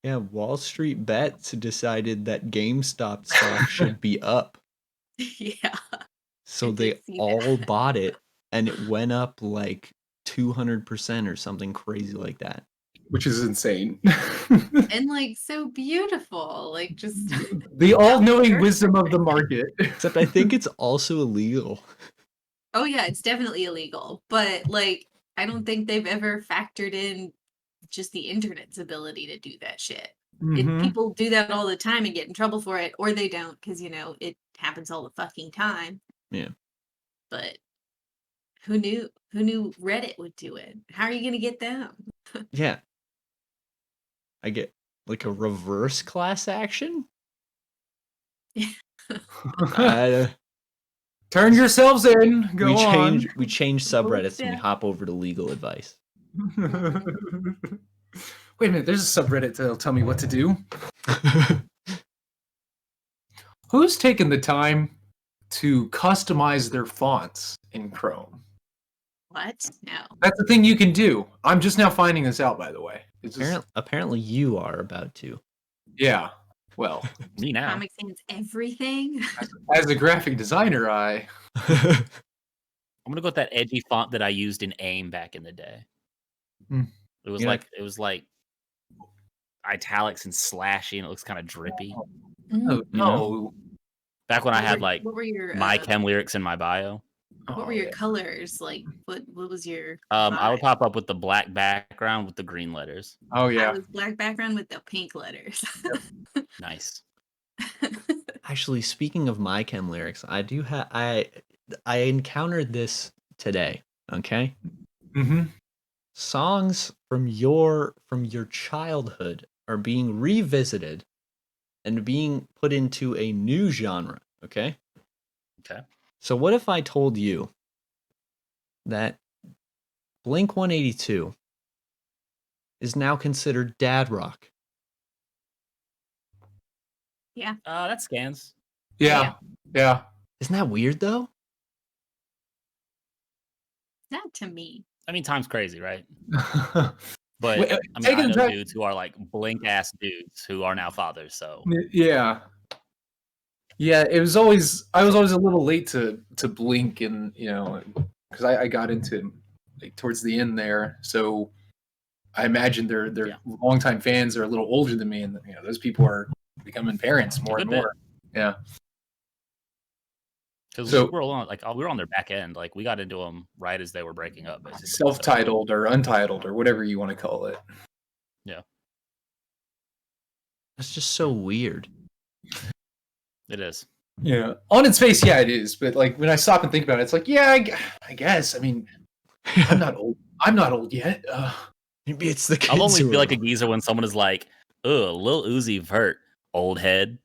Yeah, Wall Street Bets decided that GameStop stock should be up. Yeah, So I did they see all that. bought it and it went up like 200% or something crazy like that. Which is insane. And like so beautiful, like just The all-knowing Perfect. wisdom of the market. Except I think it's also illegal. Oh yeah, it's definitely illegal. But like I don't think they've ever factored in just the internet's ability to do that shit. People do that all the time and get in trouble for it, or they don't, because it happens all the fucking time. Yeah. But who knew? Who knew Reddit would do it? How are you gonna get them? Yeah. I get like a reverse class action? Turn yourselves in. Go on. We change subreddits and we hop over to legal advice. Wait a minute, there's a subreddit that'll tell me what to do. Who's taken the time to customize their fonts in Chrome? What? No. That's the thing you can do. I'm just now finding this out, by the way. Apparently you are about to. Yeah. Well, me now. Comic Sans everything. As a graphic designer, I'm gonna go with that edgy font that I used in AIM back in the day. It was like italics and slashy, and it looks kind of drippy. Oh no! Back when I had like what were your my chem lyrics in my bio. What were your colors? Like what was your I would pop up with the black background with the green letters. Oh yeah. I was black background with the pink letters. Yep. Nice. Actually, speaking of my chem lyrics, I do have I encountered this today, okay? Songs from your childhood are being revisited and being put into a new genre, okay? Okay. So what if I told you that Blink 182 is now considered dad rock? Yeah. That scans. Yeah. Isn't that weird though? Not to me. I mean, time's crazy, right? But Wait, I know dudes who are like Blink ass dudes who are now fathers. So yeah. I was always a little late to Blink, and because I got into like towards the end there, so I imagine they're longtime fans are a little older than me, and those people are becoming parents more and more. Yeah. Because we were on their back end. Like we got into them right as they were breaking up, basically. Self-titled or untitled or whatever you want to call it. Yeah. That's just so weird. It is. Yeah. On its face, yeah, it is. But like when I stop and think about it, it's like, yeah, I guess. I mean, I'm not old. I'm not old yet. Maybe it's the kids. I'll only feel like a geezer when someone is like, "Ugh, Lil Uzi Vert, old head."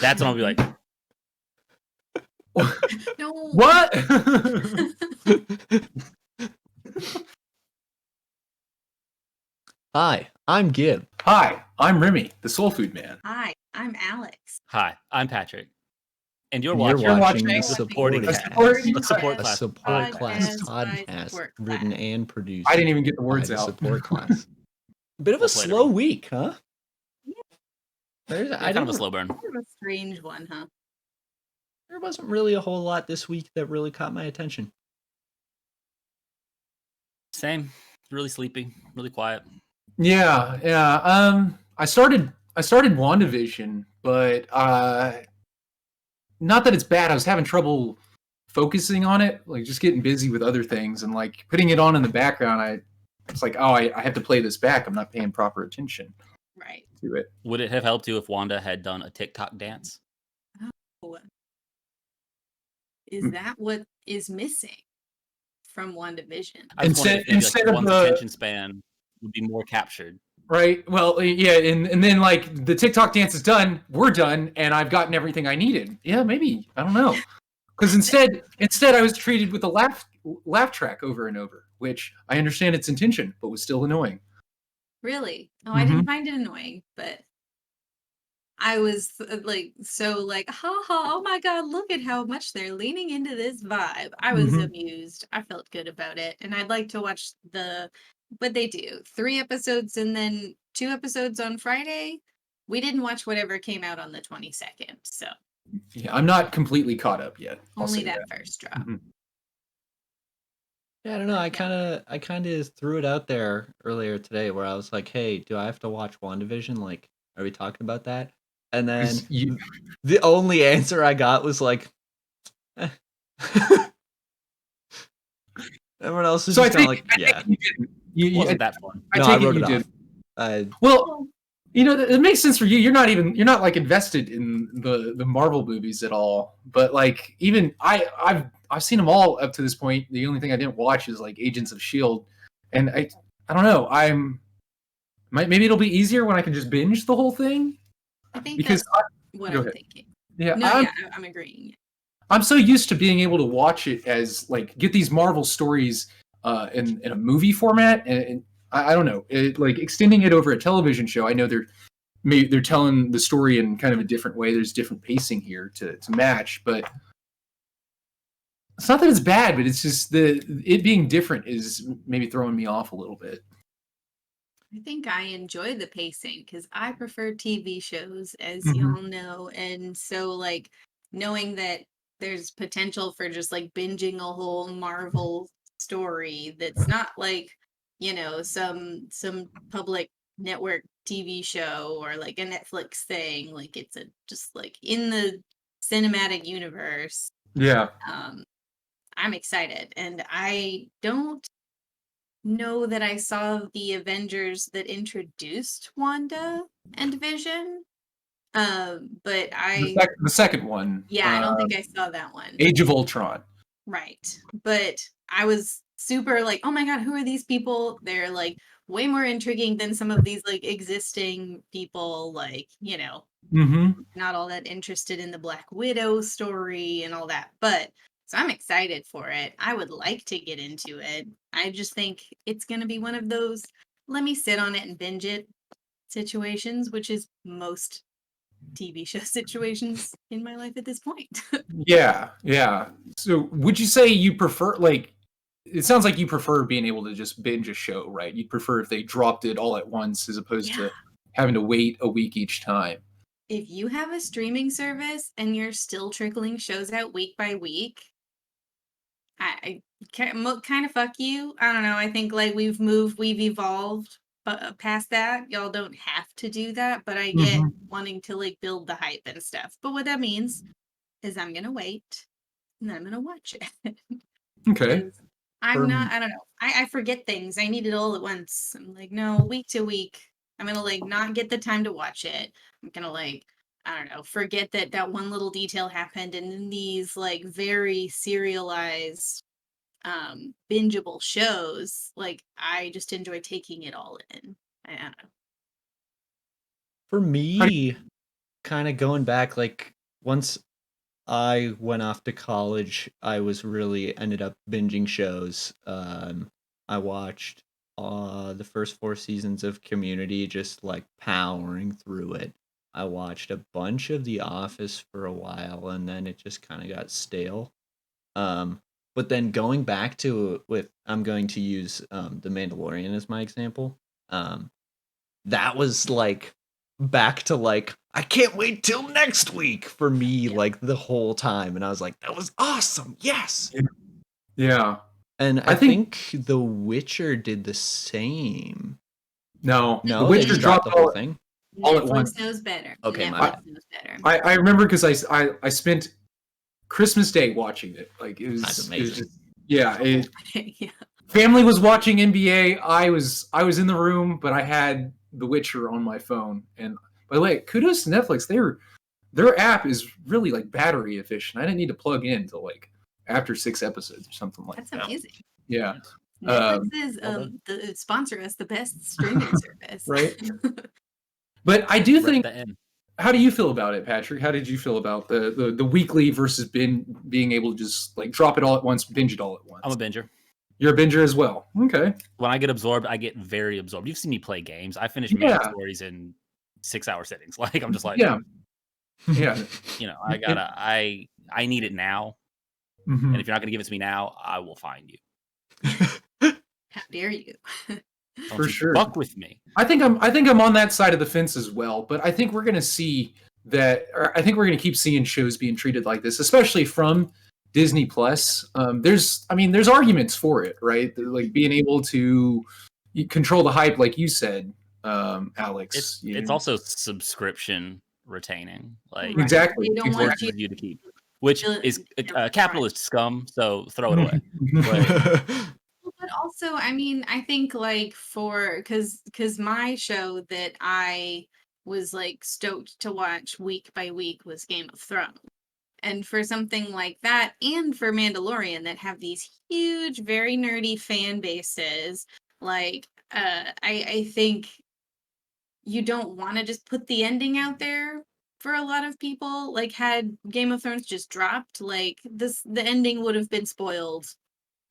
That's when I'll be like, no. What? Hi, I'm Gib. Hi, I'm Remy, the Soul Food Man. Hi, I'm Alex. Hi, I'm Patrick. And you're watching the supporting class podcast written and produced. I didn't even get the words out. Support class. Bit of a slow week, huh? Yeah. Kind of a slow burn. Kind of a strange one, huh? There wasn't really a whole lot this week that really caught my attention. Same. Really sleepy. Really quiet. Yeah. I started WandaVision, but not that it's bad. I was having trouble focusing on it, like just getting busy with other things, and like putting it on in the background. It's like, oh, I have to play this back. I'm not paying proper attention. Right. To it. Would it have helped you if Wanda had done a TikTok dance? Oh. Is that what is missing from WandaVision? Instead of one's attention span would be more captured. Right. Well, yeah, and then like the TikTok dance is done, we're done, and I've gotten everything I needed. Yeah, maybe. I don't know. Because instead I was treated with a laugh track over and over, which I understand its intention, but was still annoying. Really? No, I didn't find it annoying, but I was like, ha ha, oh my god, look at how much they're leaning into this vibe. I was amused. I felt good about it. And I'd like to watch but they do 3 episodes and then 2 episodes on Friday. We didn't watch whatever came out on the 22nd, so Yeah, I'm not completely caught up yet. I'll only say that first drop. Mhm. Yeah, I don't know. I Yeah. kind of threw it out there earlier today where I was like, "Hey, do I have to watch WandaVision? Like, are we talking about that?" And then 'Cause you- the only answer I got was like, eh. Everyone else is So just kind of like, I "Yeah." think you didn't. Wasn't that fun? I No, I take it wrote you it did. off. I Well, it makes sense for you. You're not like invested in the Marvel movies at all. But like even I've seen them all up to this point. The only thing I didn't watch is like Agents of Shield, and I don't know. Maybe it'll be easier when I can just binge the whole thing I think because that's what go I'm ahead. thinking. Yeah, No, yeah, I'm agreeing. I'm so used to being able to watch it as like get these Marvel stories in a movie format, and I don't know, like extending it over a television show. I know they're telling the story in kind of a different way. There's different pacing here to match, but it's not that it's bad, but it's just it being different is maybe throwing me off a little bit. I think I enjoy the pacing because I prefer TV shows, as Mhm. y'all know. And so, like, knowing that there's potential for just like binging a whole Marvel story that's not like, some public network TV show or like a Netflix thing. Like, it's just like in the cinematic universe. Yeah. Um, I'm excited. And I don't know that I saw the Avengers that introduced Wanda and Vision. But The second one, yeah, I don't think I saw that one. Age of Ultron. Right. But I was super like, oh my God, who are these people? They're like way more intriguing than some of these like existing people, like, Mm-hmm. not all that interested in the Black Widow story and all that. But so I'm excited for it. I would like to get into it. I just think it's going to be one of those let me sit on it and binge it situations, which is most TV show situations in my life at this point. Yeah, yeah. So would you say you prefer like it sounds like you prefer being able to just binge a show, right? You'd prefer if they dropped it all at once as opposed Yeah. to having to wait a week each time. If you have a streaming service and you're still trickling shows out week by week, I kind of fuck you. I don't know. I think like we've evolved past that. Y'all don't have to do that, but I get Mhm. wanting to like build the hype and stuff. But what that means is I'm gonna wait and then I'm gonna watch it. Okay. 'Cause I'm not. I don't know. I forget things. I need it all at once. I'm like, no, week to week. I'm gonna like not get the time to watch it. I'm gonna like I don't know, forget that one little detail happened, and then these like very serialized bingeable shows, like I just enjoy taking it all in. I don't know. For How do me, kind of going back, like once I went off to college, I was really ended up binging shows. I watched the first 4 seasons of Community, just like powering through it. I watched a bunch of The Office for a while, and then it just kind of got stale. Um, but then going back to with I'm going to use The Mandalorian as my example. Um, that was like back to like I can't wait till next week for me Yeah. like the whole time, and I was like that was awesome. Yes. Yeah. And I I think think The Witcher did the same. no. The No, they Witcher just dropped dropped the whole thing. all at Netflix once. knows better. Okay, my I, bad. Knows better. I remember because I spent Christmas Day watching it. Like That's it was amazing. just yeah. Yeah. Family was watching NBA. I was in the room, but I had The Witcher on my phone. And by the way, kudos to Netflix. Their app is really like battery efficient. I didn't need to plug in till like after 6 episodes or something like That's that. amazing. Yeah. Netflix is well the sponsor us the best streaming service. Right. But I do Rep think. the end. How do you feel about it, Patrick? How did you feel about the weekly versus being able to just like drop it all at once, binge it all at once? I'm a binger. You're a binger as well. Okay. When I get absorbed, I get very absorbed. You've seen me play games. I finish main Yeah. stories in 6-hour sittings. Like I'm just like, Yeah. Yeah. I need it now. Mhm. And if you're not gonna give it to me now, I will find you. How dare you? Don't For you sure. fuck with me. I think I'm on that side of the fence as well, but I think we're going to see that, or I think we're going to keep seeing shows being treated like this, especially from Disney Plus. There's arguments for it, right? Like being able to control the hype, like you said, Alex. It's also subscription retaining, like Right. Exactly. They don't exactly. want forces you to keep, which Feel- is feel capitalist scum. So throw it away. But also, I mean, I think like because my show that I was like stoked to watch week by week was Game of Thrones. And for something like that, and for Mandalorian that have these huge, very nerdy fan bases, like I think you don't want to just put the ending out there for a lot of people. Like had Game of Thrones just dropped, like the ending would have been spoiled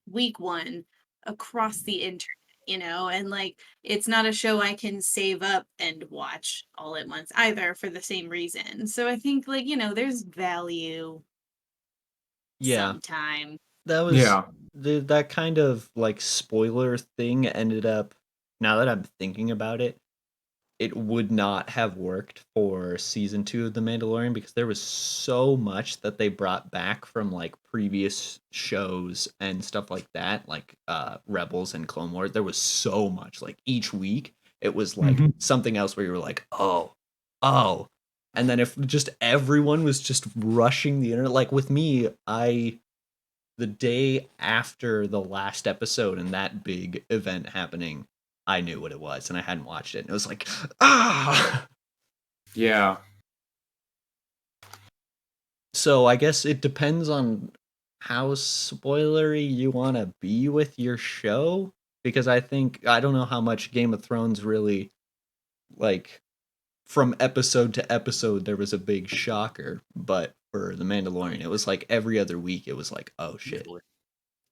week one across the internet, and like it's not a show I can save up and watch all at once either for the same reason. So I think like, there's value Yeah, sometime. that was Yeah. that kind of like spoiler thing ended up, now that I'm thinking about it, it would not have worked for season 2 of The Mandalorian because there was so much that they brought back from like previous shows and stuff like that, like Rebels and Clone Wars. There was so much, like each week it was like something else where you were like, oh. And then if just everyone was just rushing the internet, like with me, the day after the last episode and that big event happening, I knew what it was and I hadn't watched it. And it was like, ah. Yeah. So I guess it depends on how spoilery you want to be with your show, because I don't know how much Game of Thrones really, like, from episode to episode there was a big shocker, but for The Mandalorian it was like every other week it was like, oh shit.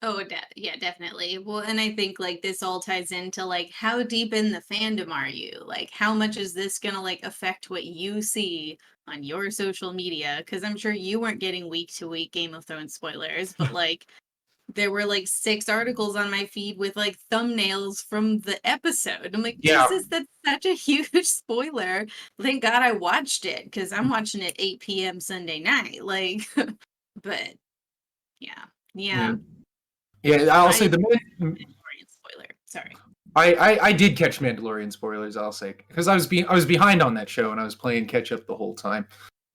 Oh, yeah, definitely. Well, and I think like this all ties into like how deep in the fandom are you? Like how much is this gonna like affect what you see on your social media? Because I'm sure you weren't getting week to week Game of Thrones spoilers, but like there were like 6 articles on my feed with like thumbnails from the episode. I'm like, Yeah. Jesus, that's such a huge spoiler. Thank God I watched it because I'm watching it 8 p.m. Sunday night. Like, but yeah. Yeah, I'll say Mandalorian spoiler. Sorry. I did catch Mandalorian spoilers, I'll say, because I was behind on that show and I was playing catch up the whole time.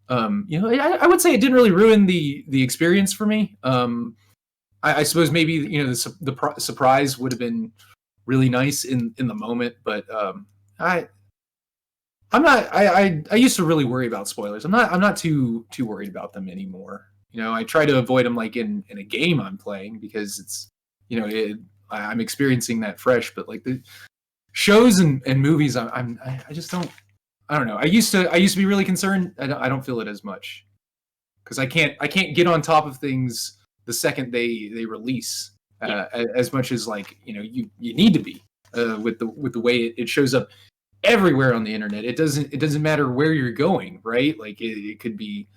I would say it didn't really ruin the experience for me. I suppose maybe the surprise would have been really nice in the moment, but I'm not. I used to really worry about spoilers. I'm not too worried about them anymore. I try to avoid them like in a game I'm playing because it's I'm experiencing that fresh. But like the shows and movies, I just don't. I don't know. I used to be really concerned. I don't feel it as much because I can't get on top of things the second they release as much as like you need to be with the way it shows up everywhere on the internet. It doesn't matter where you're going, right? Like it could be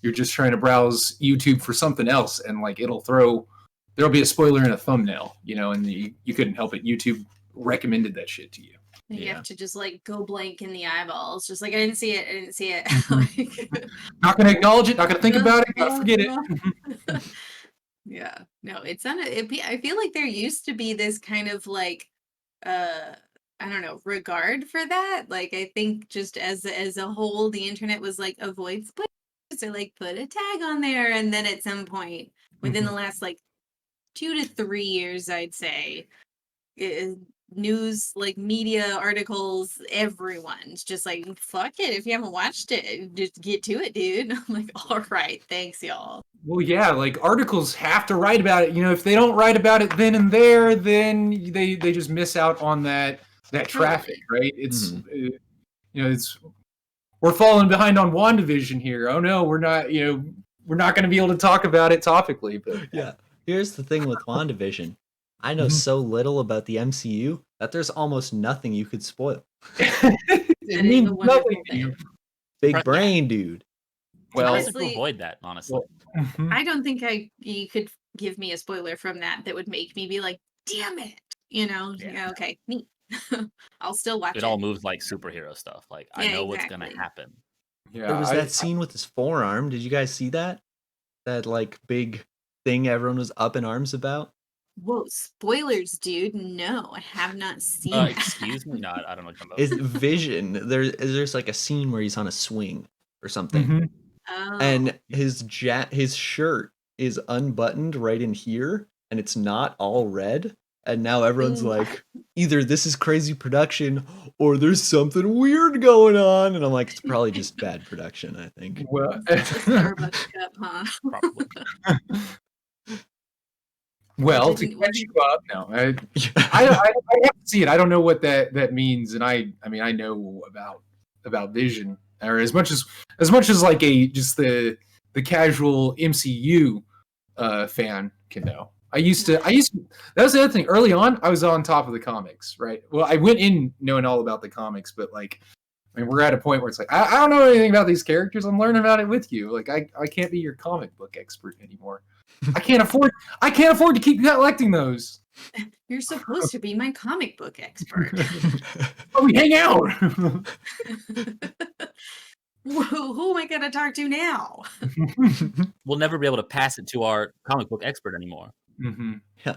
you're just trying to browse YouTube for something else, and like there'll be a spoiler in a thumbnail, and you couldn't help it. YouTube recommended that shit to you. You have to just like go blank in the eyeballs, just like I didn't see it. Not gonna acknowledge it. Not gonna think about it. Gotta forget it. Yeah, no, it's not. I feel like there used to be this kind of like, I don't know, regard for that. Like I think just as a whole, the internet was like avoid spoilers or like put a tag on there, and then at some point within the last like 2 to 3 years, I'd say, news, like media articles, everyone's just like, fuck it, if you haven't watched it, just get to it, dude. I'm like, all right, thanks y'all. Well, yeah, like articles have to write about it. If they don't write about it then and there, then they just miss out on that traffic, right? It's it's we're falling behind on WandaVision here. Oh no, we're not going to be able to talk about it topically. But yeah, here's the thing with WandaVision. I know so little about the MCU that there's almost nothing you could spoil. It means nothing to you. Big brain, dude. Well, honestly, to avoid that, honestly. I don't think you could give me a spoiler from that would make me be like, damn it. Yeah, okay, neat. I'll still watch It all moves like superhero stuff. Like I Yeah, know what's gonna exactly. happen. Yeah, There was that scene with his forearm. Did you guys see that? That like big thing everyone was up in arms about? Whoa, spoilers, dude. No, I have not seen that. Excuse me? No, I don't know what you're Is talking about. Vision. There's like a scene where he's on a swing or something. Mhm. Oh. And his shirt is unbuttoned right in here, and it's not all red. And now everyone's Ooh. like, either this is crazy production or there's something weird going on. And I'm like, it's probably just bad production, I think. Well, A Starbucks cup, huh? Probably. well, to catch you up, no, I have to see it. I don't know what that means, and I mean, I know about Vision, or as much as like just the casual MCU fan can know. I used to. That was the other thing. Early on, I was on top of the comics, right? Well, I went in knowing all about the comics, but like, I mean, we're at a point where it's like, I don't know anything about these characters. I'm learning about it with you. Like, I can't be your comic book expert anymore. I can't afford to keep collecting those. You're supposed to be my comic book expert. Oh, we hang out. Who am I gonna talk to now? We'll never be able to pass it to our comic book expert anymore. Mm-hmm. Yeah.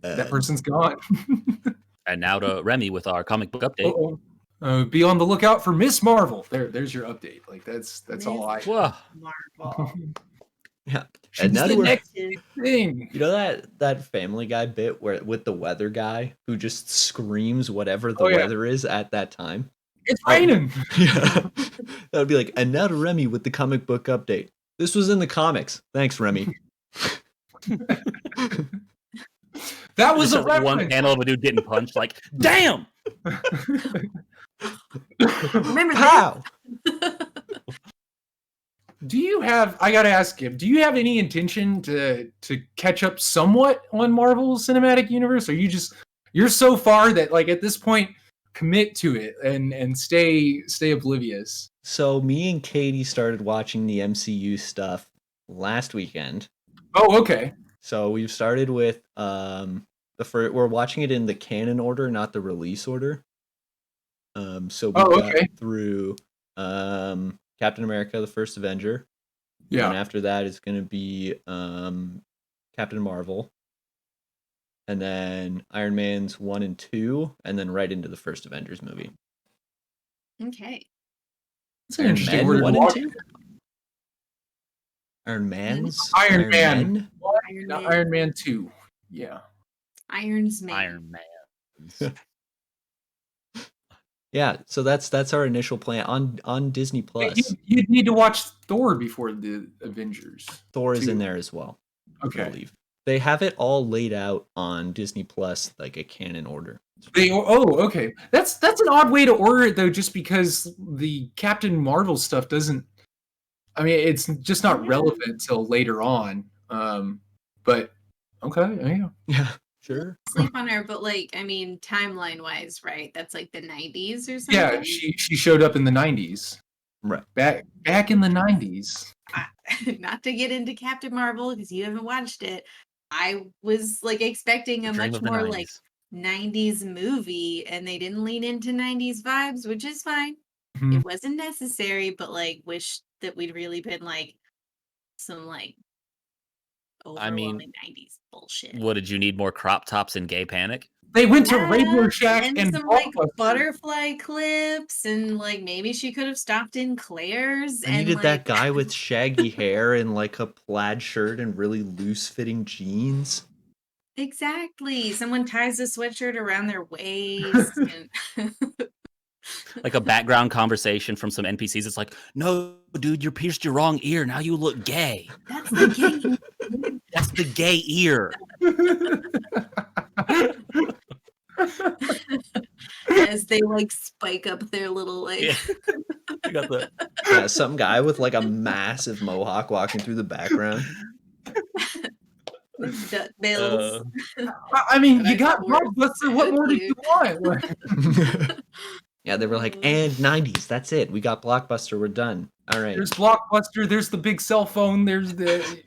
That person's gone. And now to Remy with our comic book update. Be on the lookout for Miss Marvel. There's your update. Like that's all I. Whoa. Marvel. Yeah. She's And now the that we're, next thing. you know that Family Guy bit where with the weather guy who just screams whatever the Oh, yeah. weather is at that time? It's raining. Yeah. That would be like, and now to Remy with the comic book update. This was in the comics. Thanks, Remy. That was Just a like one reference. panel of a dude getting punched. Like, damn. Remember Pow! Do you have? I gotta ask him. Do you have any intention to catch up somewhat on Marvel's Cinematic Universe? Or you're so far that like at this point commit to it and stay oblivious? So me and Katie started watching the MCU stuff last weekend. Oh, okay. So we've started with we're watching it in the canon order, not the release order. So we got through Captain America, the First Avenger. Yeah. And after that is going to be Captain Marvel. And then Iron Man's 1 and 2, and then right into the first Avengers movie. Okay. It's an interesting word. 1 and 2? Iron Man's? Iron Man. Iron Man. Iron Man 2. Yeah. Iron's Man. Iron Man. Yeah, so that's our initial plan on Disney Plus. You'd need to watch Thor before the Avengers. Thor is too. in there as well. Okay. I believe. They have it all laid out on Disney Plus, like a canon order. Okay. That's an odd way to order it though, just because the Captain Marvel stuff doesn't. I mean, it's just not relevant till later on. But okay, yeah, sure. Sleep on her, but like, I mean, timeline wise, right? That's like the 90s or something. Yeah, she showed up in the 90s. Right. Back in the 90s. Not to get into Captain Marvel because you haven't watched it. I was like expecting a much more 90s. like 90s movie, and they didn't lean into 90s vibes, which is fine. Mm-hmm. It wasn't necessary, but like wish that we'd really been like some like overwhelming 90s bullshit. What did you need more crop tops and gay panic? They went to Radio Shack and some like butterfly clips, and like maybe she could have stopped in Claire's. I needed that guy with shaggy hair and like a plaid shirt and really loose fitting jeans. Exactly. Someone ties a sweatshirt around their waist. And like a background conversation from some NPCs. It's like, no, dude, you pierced your wrong ear. Now you look gay. That's the gay. That's the gay ear. As they like spike up their little like. Yeah. You got the some guy with like a massive mohawk walking through the background. Bills. I mean, you got Blockbuster. What more did you want? Yeah, they were like, and 90s. That's it. We got Blockbuster. We're done. All right. There's Blockbuster. There's the big cell phone. There's the.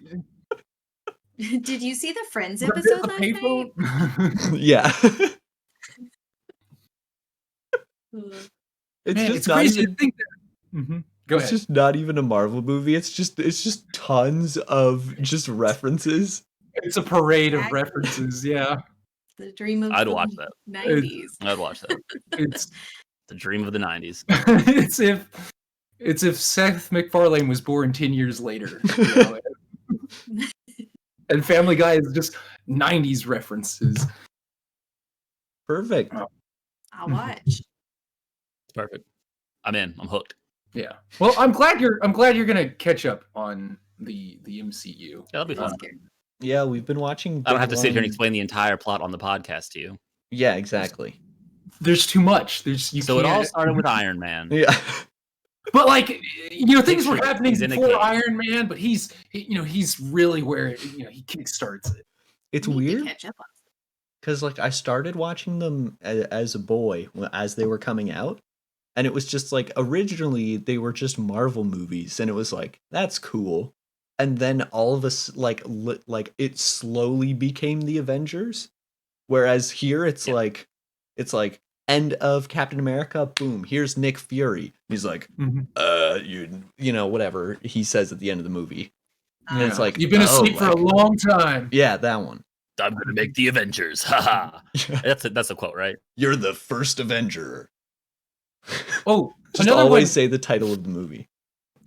Did you see the Friends episode last night? Yeah. It's Man, just it's not crazy even. to think that. Go It's ahead. just not even a Marvel movie. It's just tons of just references. It's a parade of Exactly. references. Yeah, The dream of I'd the watch that. 90s. I'd watch that. it's The dream of the 90s. it's if Seth MacFarlane was born 10 years later, you know, and Family Guy is just 90s references. Perfect. I'll watch. Perfect. I'm in. I'm hooked. Yeah. Well, I'm glad you're gonna catch up on the MCU. Yeah, that'll be fun. Yeah, we've been watching. I don't have to sit here and big, long- explain the entire plot on the podcast to you. Yeah, exactly. There's too much. So it all started with Iron Man. Yeah. But like, you know, things were Picture it, happening he's in a before cave. Iron Man, but he's really where he kickstarts it. It's We need to weird catch up on because like I started watching them as a boy as they were coming out, and it was just like originally they were just Marvel movies, and it was like that's cool, and then all of us like it slowly became the Avengers, whereas here it's like end of Captain America, boom, here's Nick Fury. He's like, you know, whatever he says at the end of the movie. And it's like, you've been asleep for a long time. Yeah, that one. I'm gonna make the Avengers. Haha. That's a quote, right? You're the first Avenger. Oh, Just another always one, say the title of the movie.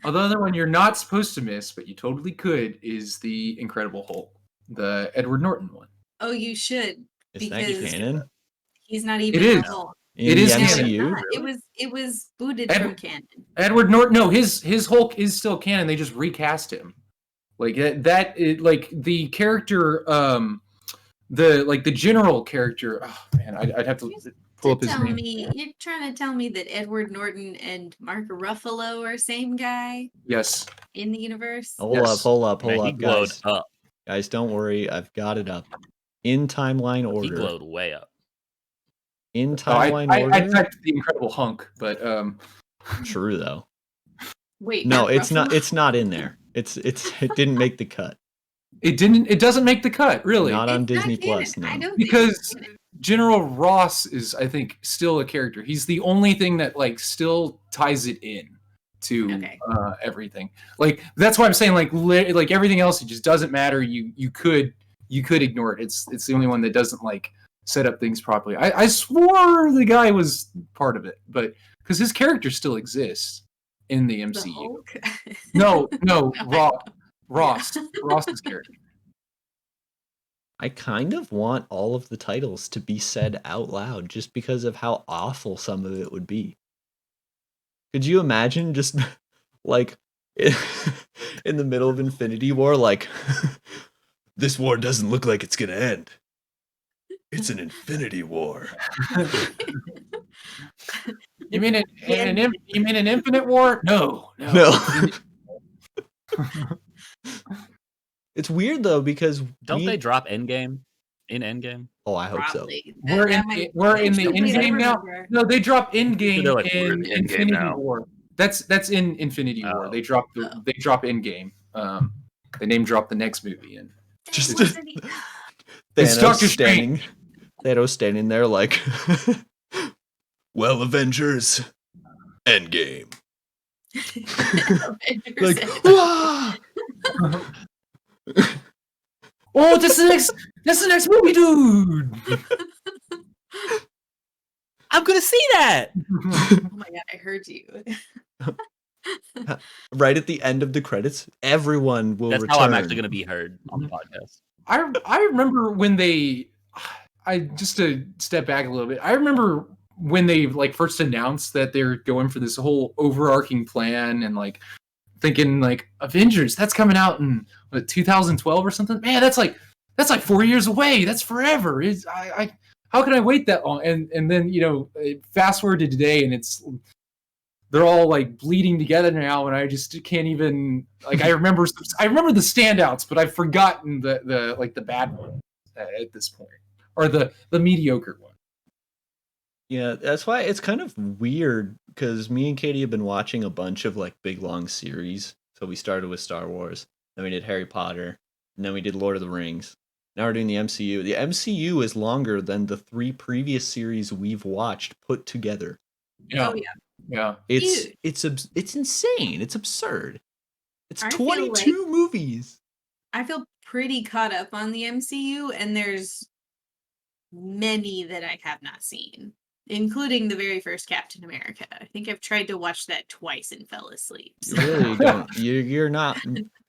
another one you're not supposed to miss, but you totally could, is the Incredible Hulk, the Edward Norton one. Oh, you should. Is that Because canon? he's not even It is. the Hulk. In It the is No, canon. it's MCU? not. It was booted from canon. Edward Norton, no, his Hulk is still canon. They just recast him. Like like the character, the general character. Oh man, I'd have to pull up his name. You're trying to tell me that Edward Norton and Mark Ruffalo are same guy Yes. in the universe? Hold up, Man, he glowed guys. up. Guys, don't worry. I've got it up. In timeline He order. glowed way up. In timeline order. I typed the Incredible Hunk, but True though. Wait, No, Mark it's not. Ruffalo? It's not in there. It didn't make the cut. it doesn't make the cut, really. Not on It's not Disney canon. Plus. No. I don't Because think it's canon. General Ross is, I think, still a character. He's the only thing that like still ties it in to everything. Like that's why I'm saying like everything else, it just doesn't matter. You could ignore it. It's the only one that doesn't like set up things properly. I swore the guy was part of it, but because his character still exists in the The MCU. Hulk? No, Ross's character. I kind of want all of the titles to be said out loud just because of how awful some of it would be. Could you imagine just like in the middle of Infinity War, like this war doesn't look like it's gonna end. It's an Infinity War. You mean an Infinite War? No. It's weird though because Don't they drop Endgame in Endgame? Oh, I hope Probably. so. We're in the Endgame now. No, they drop Endgame They're like, we're in in Endgame Infinity now. War. That's in Infinity War. They drop Endgame. They name drop the next movie and Just It's Doctor Strange. Thanos standing there like, well, Avengers, Endgame. Like, "Wah!" oh, that's the next movie, dude. I'm gonna see that. Oh my god, I heard you. Right at the end of the credits, everyone will That's return. how I'm actually gonna be heard on the podcast. I remember when I just to step back a little bit. I remember when they like first announced that they're going for this whole overarching plan and like thinking like Avengers, that's coming out in 2012 or something. Man, that's like 4 years away. That's forever. How can I wait that long? And then fast forward to today, and they're all like bleeding together now, and I just can't even like. I remember the standouts, but I've forgotten the bad ones at this point, or the mediocre one. Yeah, that's why it's kind of weird because me and Katie have been watching a bunch of like big long series. So we started with Star Wars, then we did Harry Potter, and then we did Lord of the Rings. Now we're doing the MCU. The MCU is longer than the 3 previous series we've watched put together. Yeah. Oh yeah. Yeah. Huge. It's insane. It's absurd. It's I feel like 22 movies. I feel pretty caught up on the MCU, and there's many that I have not seen, including the very first Captain America. I think I've tried to watch that twice and fell asleep. You So really don't. You're not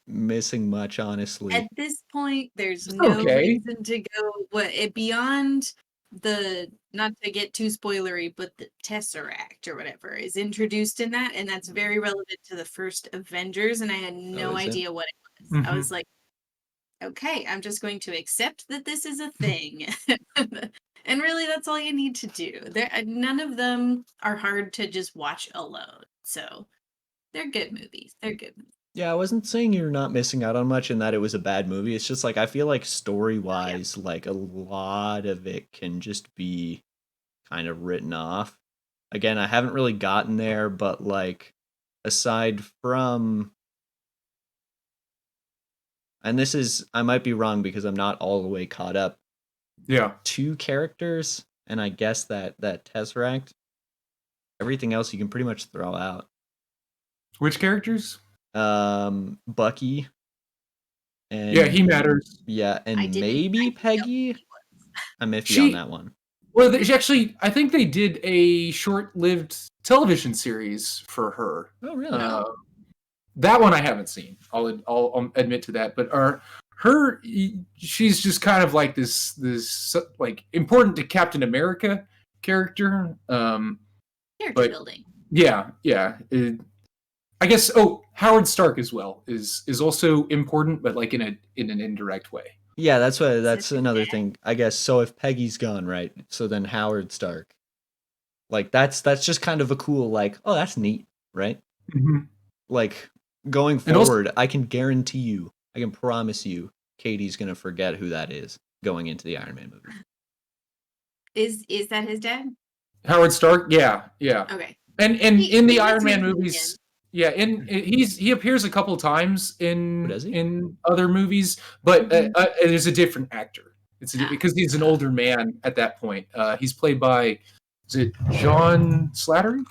missing much, honestly. at this point, there's It's no okay. reason to go beyond the, not to get too spoilery, but the Tesseract or whatever is introduced in that, and that's very relevant to the first Avengers, and I had no is it? idea what it was. I Mhm. was like, okay, I'm just going to accept that this is a thing. And really, that's all you need to do. None of them are hard to just watch alone. So they're good movies. They're good movies. Yeah, I wasn't saying you're not missing out on much and that it was a bad movie. It's just like I feel like story-wise, like a lot of it can just be kind of written off. Again, I haven't really gotten there, but like aside from, and this is, I might be wrong because I'm not all the way caught up, Yeah. 2 characters, and I guess that Tesseract, everything else you can pretty much throw out. Which characters? Bucky. And Yeah, he matters. yeah, I and didn't- maybe I didn't know Peggy. who he was. I'm iffy She- on that one. Well, actually, I think they did a short-lived television series for her. Oh, really? That one I haven't seen. I'll admit to that. But she's just kind of like this like important to Captain America character. Character But- building. Yeah. I guess. Oh, Howard Stark as well is also important, but like in an indirect way. Yeah, that's it another bad? thing. I guess so if Peggy's gone, right? So then Howard Stark. Like that's just kind of a cool like, oh, that's neat, right? Mm-hmm. Like going And also- forward, I can guarantee you, I can promise you, Katie's going to forget who that is going into the Iron Man movie. Is that his dad? Howard Stark. Yeah. Okay. And He- in the he Iron gets Man mentioned movies, yeah, he appears a couple times Oh, does he? in other movies, but it is a different actor. Because he's an older man at that point. He's played by, is it John Slattery?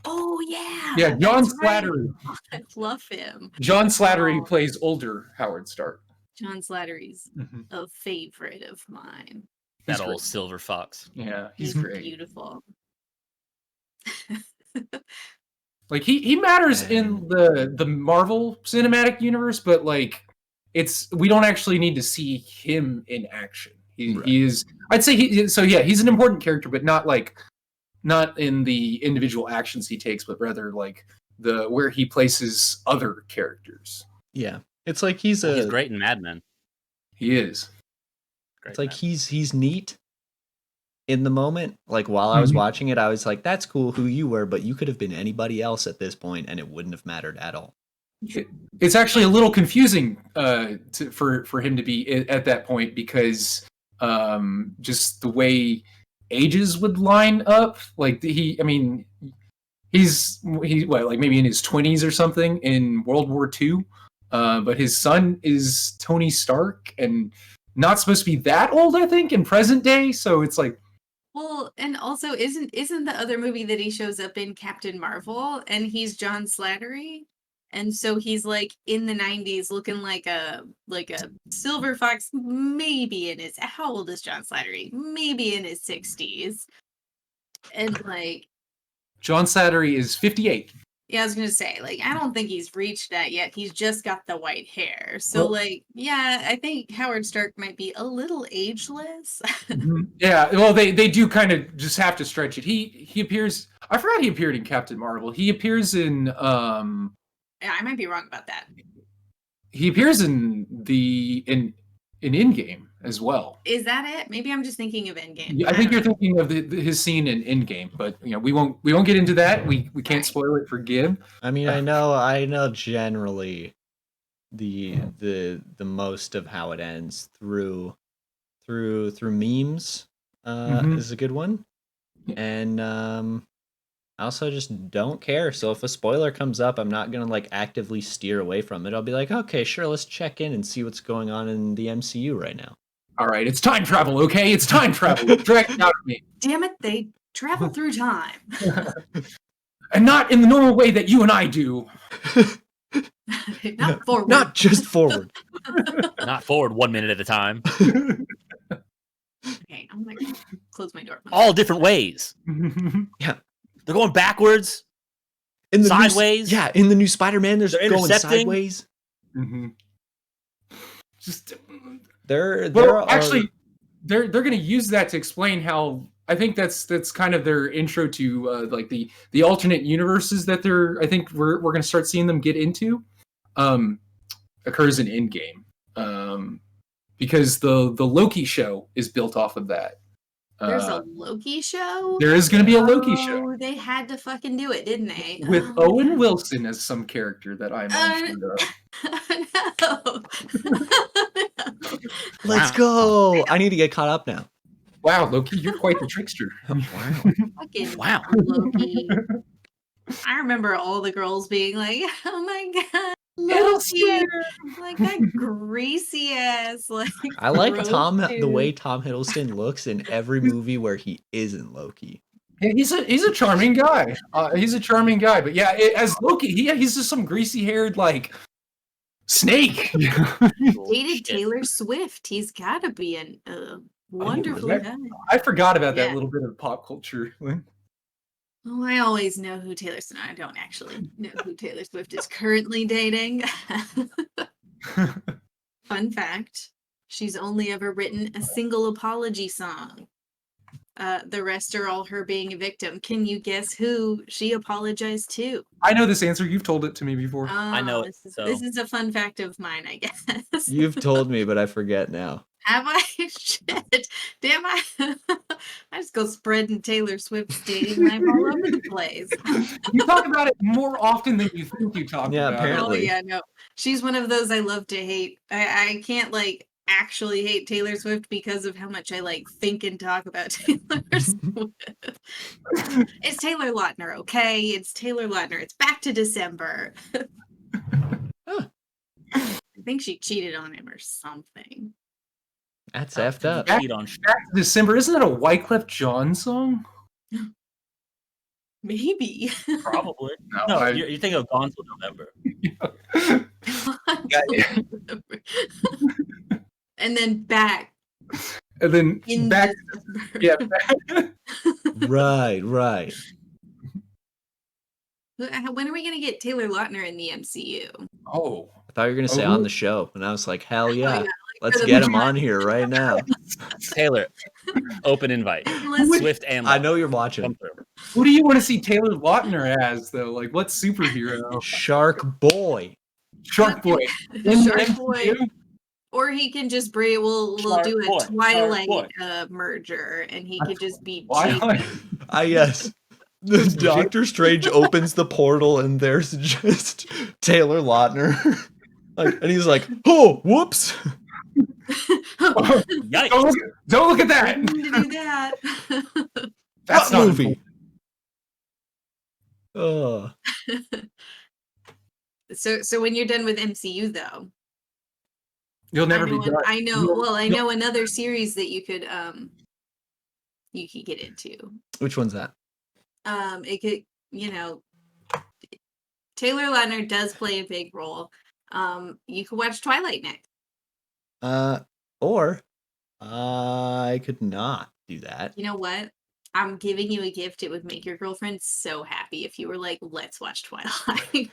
Oh yeah. Yeah, John that's right. Slattery. I love him. John Slattery Oh. plays older Howard Stark. John Slattery's Mhm. a favorite of mine. He's That old great. silver fox. Yeah, he's He's great. beautiful. Like he matters in the Marvel Cinematic Universe, but like we don't actually need to see him in action. He is, I'd say he's an important character, but not in the individual actions he takes, but rather like where he places other characters. Yeah. It's like he's great in Mad Men. He is. It's like he's neat in the moment. Like while I was watching it, I was like, that's cool who you were, but you could have been anybody else at this point and it wouldn't have mattered at all. It's actually a little confusing for him to be at that point because just the way ages would line up. Like he's what, like maybe in his 20s or something in World War II, but his son is Tony Stark and not supposed to be that old, I think, in present day. So it's like, Well, and also isn't the other movie that he shows up in Captain Marvel and he's John Slattery? And so he's like in the 90s looking like a silver fox, maybe in his, how old is John Slattery? Maybe in his 60s. And like, John Slattery is 58. yeah, I was gonna say, like, I don't think he's reached that yet. He's just got the white hair. So Well- like, yeah, I think Howard Stark might be a little ageless. Yeah, well, they do kind of just have to stretch it. He appears. I forgot he appeared in Captain Marvel. He appears in Yeah, I might be wrong about that. He appears in Endgame as well. Is that it? Maybe I'm just thinking of Endgame. Yeah, I think don't you're know. thinking of his scene in Endgame, but we won't get into that. We can't Right. spoil it for Gib. I mean, I know generally the most of how it ends through memes is a good one. And I also just don't care. So if a spoiler comes up, I'm not gonna like actively steer away from it. I'll be like, okay, sure, let's check in and see what's going on in the MCU right now. All right, it's time travel, okay? It's time travel. Drag it out of me. Damn it, they travel through time. And not in the normal way that you and I do. Not forward. Not just forward. Not forward 1 minute at a time. Okay, I'm gonna close my door. All different ways. Yeah. They're going backwards. In the Sideways? in the new Spider-Man, they're They're going intercepting? sideways. Just They're actually, they're going to use that to explain how. I think that's kind of their intro to like the alternate universes that I think we're going to start seeing them get into. Occurs in Endgame, because the Loki show is built off of that. There's a Loki show? There is going to be a Loki show. Oh, they had to fucking do it, didn't they? With Owen Wilson as some character that I'm unsure of. No. Let's go. I need to get caught up now. Wow, Loki, you're quite the trickster. Wow. Fucking Wow. Loki. I remember all the girls being like, oh my god, Loki. Like that greasy ass. Like I like gross the dude. way Tom Hiddleston looks in every movie where he isn't Loki. Yeah, he's a charming guy. He's a charming guy, but yeah, as Loki, he's just some greasy-haired like snake. Dated Taylor Swift. He's got to be a wonderful really? guy. I forgot about that Yeah. little bit of pop culture. Oh, I always know who Taylor Swift. I don't actually know who Taylor Swift is currently dating. Fun fact: she's only ever written a single apology song. The rest are all her being a victim. Can you guess who she apologized to? I know this answer. You've told it to me before. I know it, This is a fun fact of mine, I guess. You've told me, but I forget now. Have I? Shit. Damn, I just go spreading Taylor Swift's dating life all over the place. You talk about it more often than you think you talk Yeah, about apparently. Oh yeah, no. She's one of those I love to hate. I can't like actually hate Taylor Swift because of how much I like think and talk about Taylor Swift. It's Taylor Lautner, okay? It's Taylor Lautner. It's back to December. Huh. I think she cheated on him or something. That's effed up. Back- Cheat on Back to December. Isn't that a Wyclef Jean song? Maybe. probably. No, No, I- you're thinking of Gone Till November. And then back And then in back. December. Yeah. Back, Right. When are we gonna get Taylor Lautner in the MCU? oh. I thought you were gonna say Oh. on the show, and I was like, hell yeah, yeah, let's for the get him majority. on here right now. Taylor, open invite. Let's- Swift and I know you're watching. Come through. Who do you want to see Taylor Lautner as, though? Like, what superhero? Shark Boy. Shark Boy. In the Shark Boy. MCU? Or he can just we'll Shark do a Boy, Shark Twilight Boy. Merger, and he could just be Twilight. Jake. Yes. The Doctor Strange opens the portal and there's just Taylor Lautner. And he's like, oh, whoops. Yikes. Don't look at that. to do that. That's What not movie? Oh. So when you're done with MCU though, You'll never I be know, done. I know. Well, I know another series that you could get into. Which one's that? It could, Taylor Lautner does play a big role. You could watch Twilight next. Or I could not do that. You know what? I'm giving you a gift. It would make your girlfriend so happy if you were like, let's watch Twilight.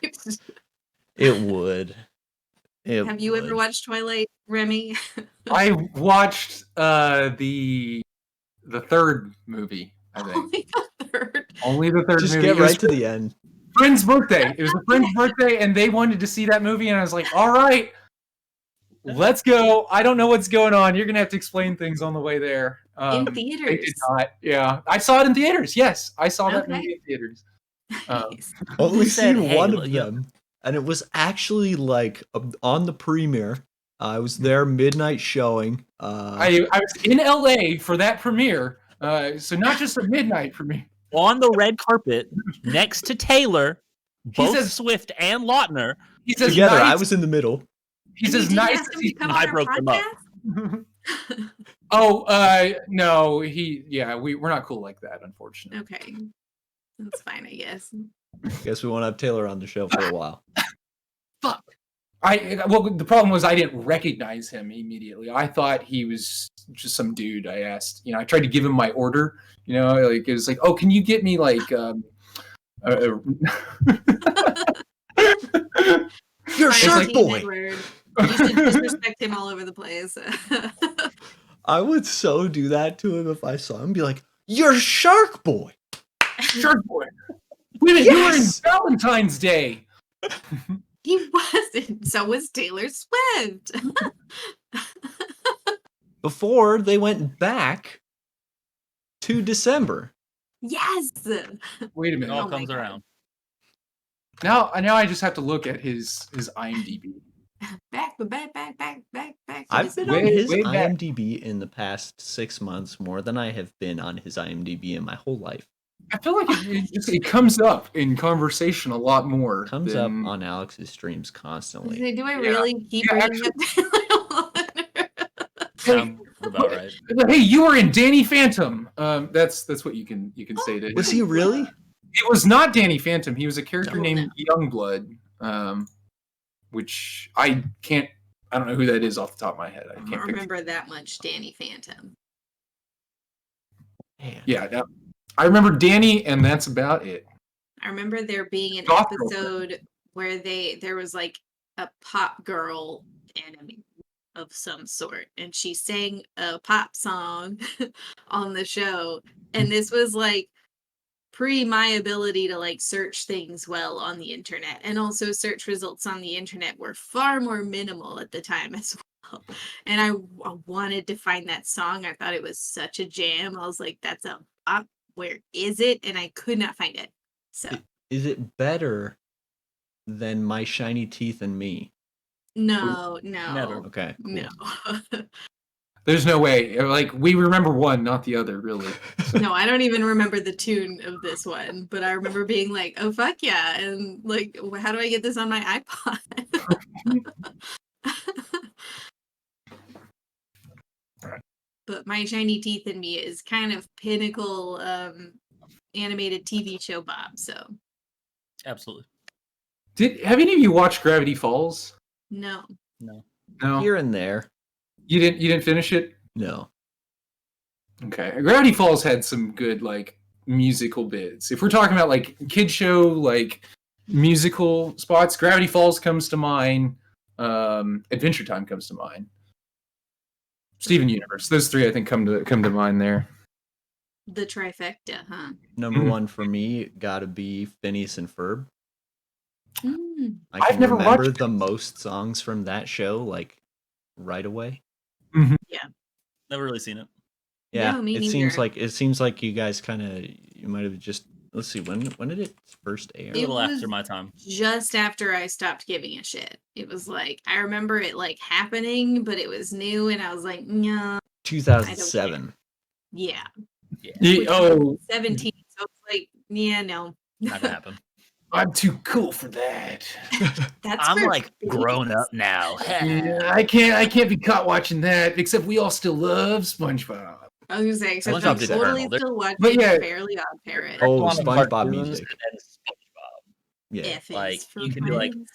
It would. Have you ever watched Twilight, Remy? I watched the third movie, I think. Only the third. Only the third Just movie. get It was right to the end. friend's birthday. It was a friend's birthday, and they wanted to see that movie, and I was like, all right, let's go. I don't know what's going on. You're going to have to explain things on the way there. In They theaters. did not. Yeah. I saw it in theaters. Yes. I saw that Okay. movie in theaters. Nice. Only said, seen "Hey, one look, of yeah." them. And it was actually like on the premiere. I was there midnight showing. I was in LA for that premiere. So not just a midnight premiere. On the red carpet, next to Taylor, both says- Swift and Lautner. He's as Together, nice, I was in the middle. He's And as you didn't nice ask as him he to come I on our broke them up. podcast? Oh, no, we're not cool like that, unfortunately. Okay. That's fine, I guess. Guess we won't have Taylor on the show for a while. Fuck. Well, the problem was I didn't recognize him immediately. I thought he was just some dude. I asked, I tried to give him my order. Like it was like, oh, can you get me like, You're Shark Fine, Boy. Edward. You should disrespect him all over the place. I would so do that to him if I saw him. Be like, "You're Shark Boy." Shark Boy. Wait a minute, you were in Valentine's Day. He wasn't. So was Taylor Swift. Before they went back to December. Yes. Wait a It minute. all Oh my comes God. around. Now I just have to look at his IMDb. Back. I've been Way- on his way back. IMDb in the past 6 months more than I have been on his IMDb in my whole life. I feel like it comes up in conversation a lot more. Comes up than- on Alex's streams constantly. Do I Yeah. really keep Yeah, bringing up Taylor? Sounds about right. Hey, you were in Danny Phantom. That's what you can say to. Was he really? It was not Danny Phantom. He was a character No. named Youngblood, which I don't know who that is off the top of my head. I I can't don't picture. remember that much Danny Phantom. Man. Yeah, no, I remember Danny, and that's about it. I remember there being an Goth girlfriend. episode where there was like a pop girl enemy of some sort, and she sang a pop song on the show, and this was like pre my ability to like search things well on the internet, and also search results on the internet were far more minimal at the time as well. And I wanted to find that song. I thought it was such a jam. I was like, that's a pop. Where is it? And I could not find it. So Is it better than My Shiny Teeth and Me? no, Never. Okay, cool. no. There's no way. Like we remember one, not the other, really. No, I don't even remember the tune of this one, but I remember being like, oh, fuck yeah. And like, how do I get this on my iPod? But My Shiny Teeth and Me is kind of pinnacle animated TV show Bob. So Absolutely. Have any of you watched Gravity Falls? no. No. No, Here and there. you didn't finish it. No. Okay, Gravity Falls had some good like musical bits. If we're talking about like kid show like musical spots, Gravity Falls comes to mind. Adventure Time comes to mind. Steven Universe. Those three I think come to mind there. The trifecta, huh? Number Mhm. one for me gotta be Phineas and Ferb. Mm. I I've can never remember watched the most songs from that show like right away. Never really seen it. Yeah, No, me it seems neither. like you guys you might have just let's see when did it first air? A little was- after my time. Just after I stopped giving a shit. It was like, I remember it like happening, but it was new, and I was like, no, 2007. yeah. Yeah, oh, 17. So it's like, yeah, no. Not gonna happen. I'm too cool for that. That's I'm for like grown babies. up now. Yeah, I can't be caught watching that. Except we all still love SpongeBob. I was gonna say, except SpongeBob I'm did totally Eternal. still watching But yeah. Fairly Odd Parrot. Oh, On the SpongeBob cartoons music. and then SpongeBob. Yeah. F is like, for you can do, like, friends.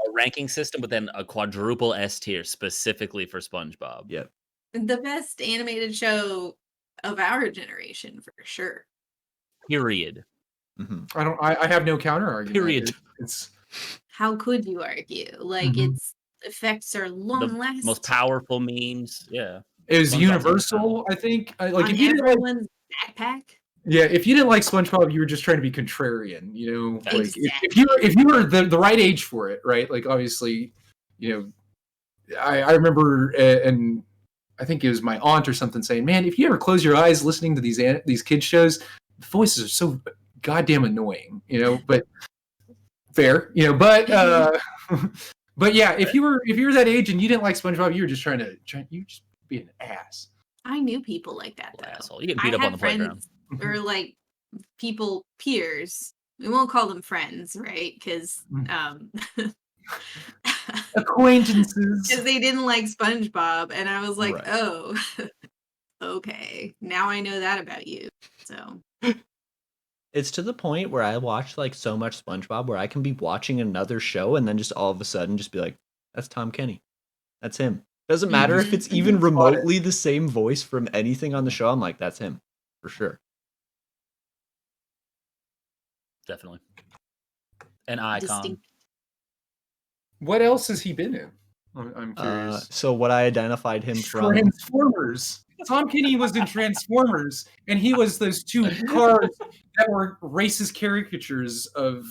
A ranking system, but then a quadruple S tier specifically for SpongeBob. Yep. The best animated show of our generation, for sure. Period. hmm I have no counter argument. Period. It's How could you argue? Like, Mhm. its effects are long lasting. Most powerful memes. Yeah. it was SpongeBob's universal. I think. Like On if you didn't like, everyone's backpack. yeah, if you didn't like SpongeBob, you were just trying to be contrarian. Like Exactly. if you were the right age for it, right? Like obviously, I remember and I think it was my aunt or something saying, "Man, if you ever close your eyes listening to these kids shows, the voices are so goddamn annoying." But fair, but but yeah, if you were that age and you didn't like SpongeBob, you were just you just be an ass. I knew people like that, Little though. asshole. You get I beat up had on the playground. friends or like peers. We won't call them friends, right? Because Acquaintances. they didn't like SpongeBob, and I was like, Right. oh, okay, now I know that about you. So It's to the point where I watch like so much SpongeBob where I can be watching another show and then just all of a sudden just be like, that's Tom Kenny. That's him. Doesn't matter if it's even remotely the same voice from anything on the show. I'm like, that's him for sure. Definitely. An icon. distinct. What else has he been in? I'm curious. So what I identified him from Transformers. Tom Kenny was in Transformers, and he was those two cars that were racist caricatures of.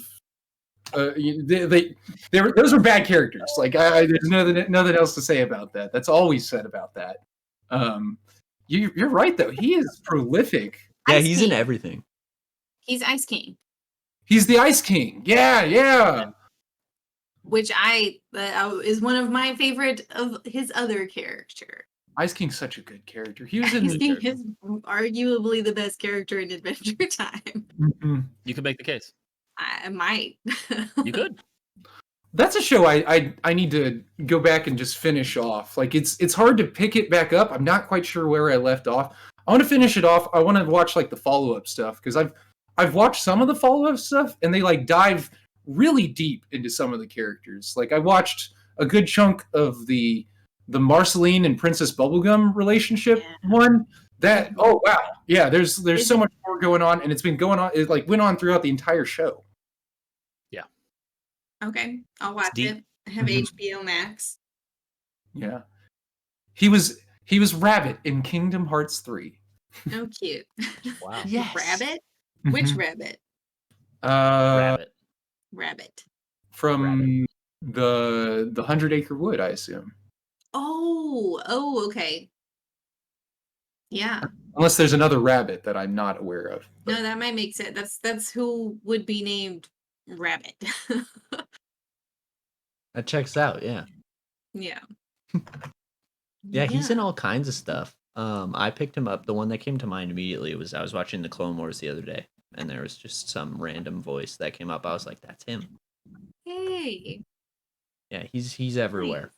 Those were bad characters. Like there's nothing else to say about that. That's all we said about that. You're right though. He is prolific. Yeah, Ice he's King. in everything. He's Ice King. He's the Ice King. Yeah. Which is one of my favorite of his other character. Ice King's such a good character. He was in Ice King is arguably the best character in Adventure Time. Mm-hmm. You can make the case. I might. You could. That's a show I need to go back and just finish off. Like it's hard to pick it back up. I'm not quite sure where I left off. I want to finish it off. I want to watch like the follow-up stuff because I've watched some of the follow-up stuff and they like dive really deep into some of the characters. Like I watched a good chunk of the Marceline and Princess Bubblegum relationship one. That oh wow. Yeah, there's so much more going on and it's been going on, it like went on throughout the entire show. Okay, I'll watch it. I have HBO Max. Yeah. He was Rabbit in Kingdom Hearts 3. Oh, cute. Wow. Yes. Rabbit? Which rabbit? Rabbit. From the 100 Acre Wood, I assume. Oh, okay. Yeah. Unless there's another rabbit that I'm not aware of. No, that might make sense. That's who would be named Rabbit. That checks out, yeah. Yeah. Yeah, he's in all kinds of stuff. I picked him up. The one that came to mind immediately was I was watching the Clone Wars the other day, and there was just some random voice that came up. I was like, that's him. Hey. Yeah, he's everywhere.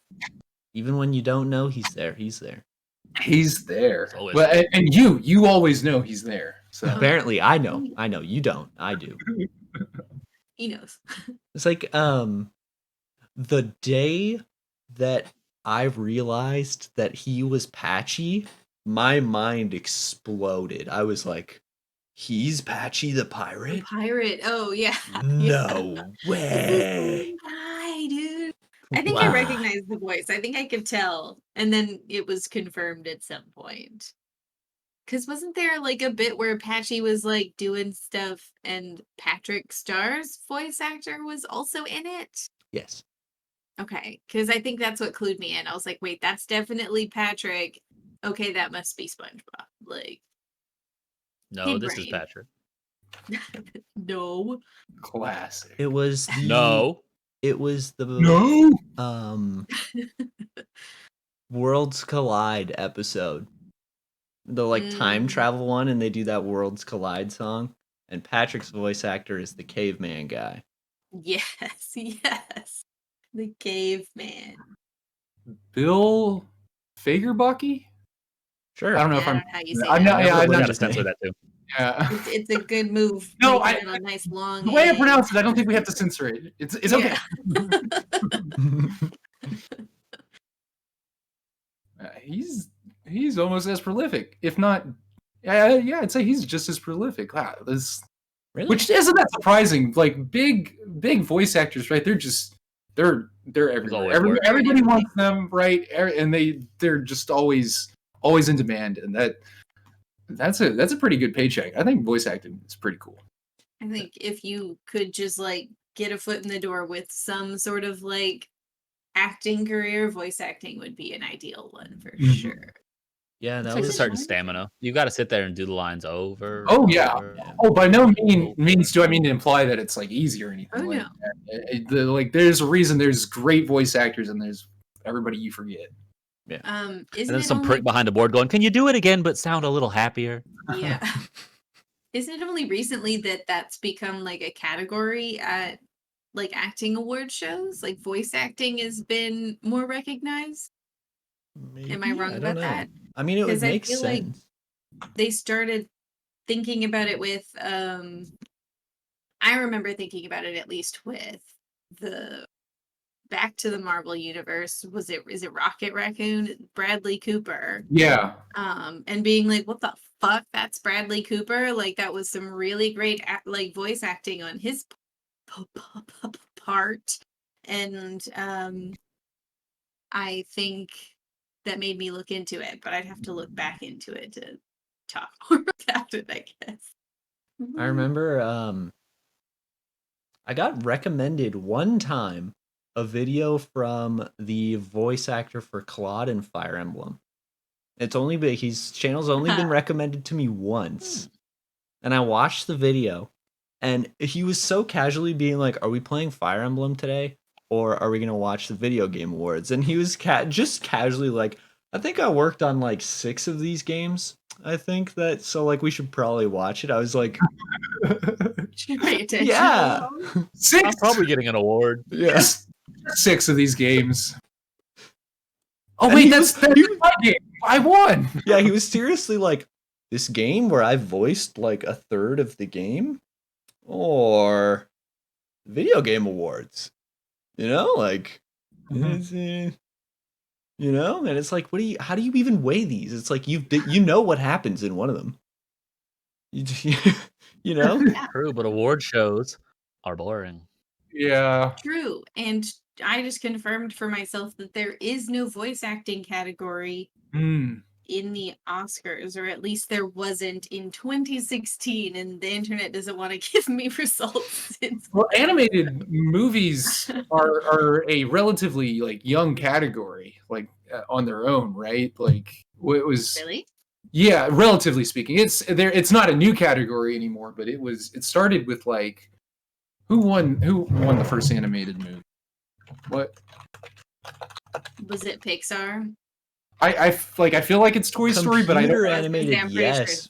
Even when you don't know he's there, he's there. He's there. Always Well, there. and you always know he's there. So Apparently, I know. You don't. I do. He knows. It's like the day that I realized that he was Patchy, my mind exploded. I was like, he's Patchy the pirate? Pirate. Oh, yeah. No way. Hi, dude. I think I recognized the voice. I think I could tell. And then it was confirmed at some point. Because wasn't there like a bit where Patchy was like doing stuff and Patrick Starr's voice actor was also in it? Yes. Okay. Because I think that's what clued me in. I was like, wait, that's definitely Patrick. Okay, that must be SpongeBob. Like, No, this is Patrick. no. classic. It was the Worlds Collide episode. The like time travel one, and they do that Worlds Collide song. And Patrick's voice actor is the caveman guy. Yes. The caveman. Bill Fagerbucky? Sure. I don't know if I I'm. don't know how you say I'm not. that. Yeah, I'm We not. gotta censor that too. Yeah. It's a good move. No, making it a nice long. The way I A. pronounce it, I don't think we have to censor it. It's okay. He's almost as prolific, if not. Yeah, I'd say he's just as prolific. Wow, Really? which isn't that surprising. Like big voice actors, right? They're everywhere. Everybody wants them, right? And they're just always in demand, and that's a pretty good paycheck. I think voice acting is pretty cool. I think if you could just like get a foot in the door with some sort of like acting career, voice acting would be an ideal one for sure. Yeah, That that takes a was certain stamina. You got to sit there and do the lines over. Oh yeah. over. Oh, by no means do I mean to imply that it's like easy or anything. Oh, like no. that. Like there's a reason there's great voice actors and there's everybody you forget. Yeah. And Isn't then it some only, prick behind the board going, "Can you do it again, but sound a little happier?" Yeah. Isn't it only recently that that's become like a category at like acting award shows? Like voice acting has been more recognized. Am I wrong about that? I mean, it would 'Cause I make feel like sense. they started thinking about it with, I remember thinking about it at least with the Back to the Marvel Universe. Is it Rocket Raccoon? Bradley Cooper. Yeah. And being like, what the fuck? That's Bradley Cooper. Like that was some really great like voice acting on his part. And I think that made me look into it, but I'd have to look back into it to talk more about it, I guess. I remember I got recommended one time a video from the voice actor for Claude in Fire Emblem. It's only been his channel's only been recommended to me once. And I watched the video and he was so casually being like, "Are we playing Fire Emblem today or are we going to watch the video game awards?" And he was just casually like, "I think I worked on like 6 of these games. I think that so like we should probably watch it." I was like, Should pay attention. yeah. 6. I'm probably getting an award. Yeah. 6 of these games. Oh And wait, he that's was- he- my game. I won. Yeah, he was seriously like, "This game where I voiced like a third of the game or video game awards." You know, like it's, you know, and it's like, how do you even weigh these? It's like you know what happens in one of them. You know? True, but award shows are boring. Yeah. True. And I just confirmed for myself that there is no voice acting category Mm. in the Oscars, or at least there wasn't in 2016, and the internet doesn't want to give me results. Well, animated movies are a relatively like young category, like on their own, right? Like it was Really? Yeah, relatively speaking, it's not a new category anymore, but it started with like who won the first animated movie? What? Was it Pixar? I feel like it's Toy Story, but I Computer don't. animated, I'm pretty sure yes.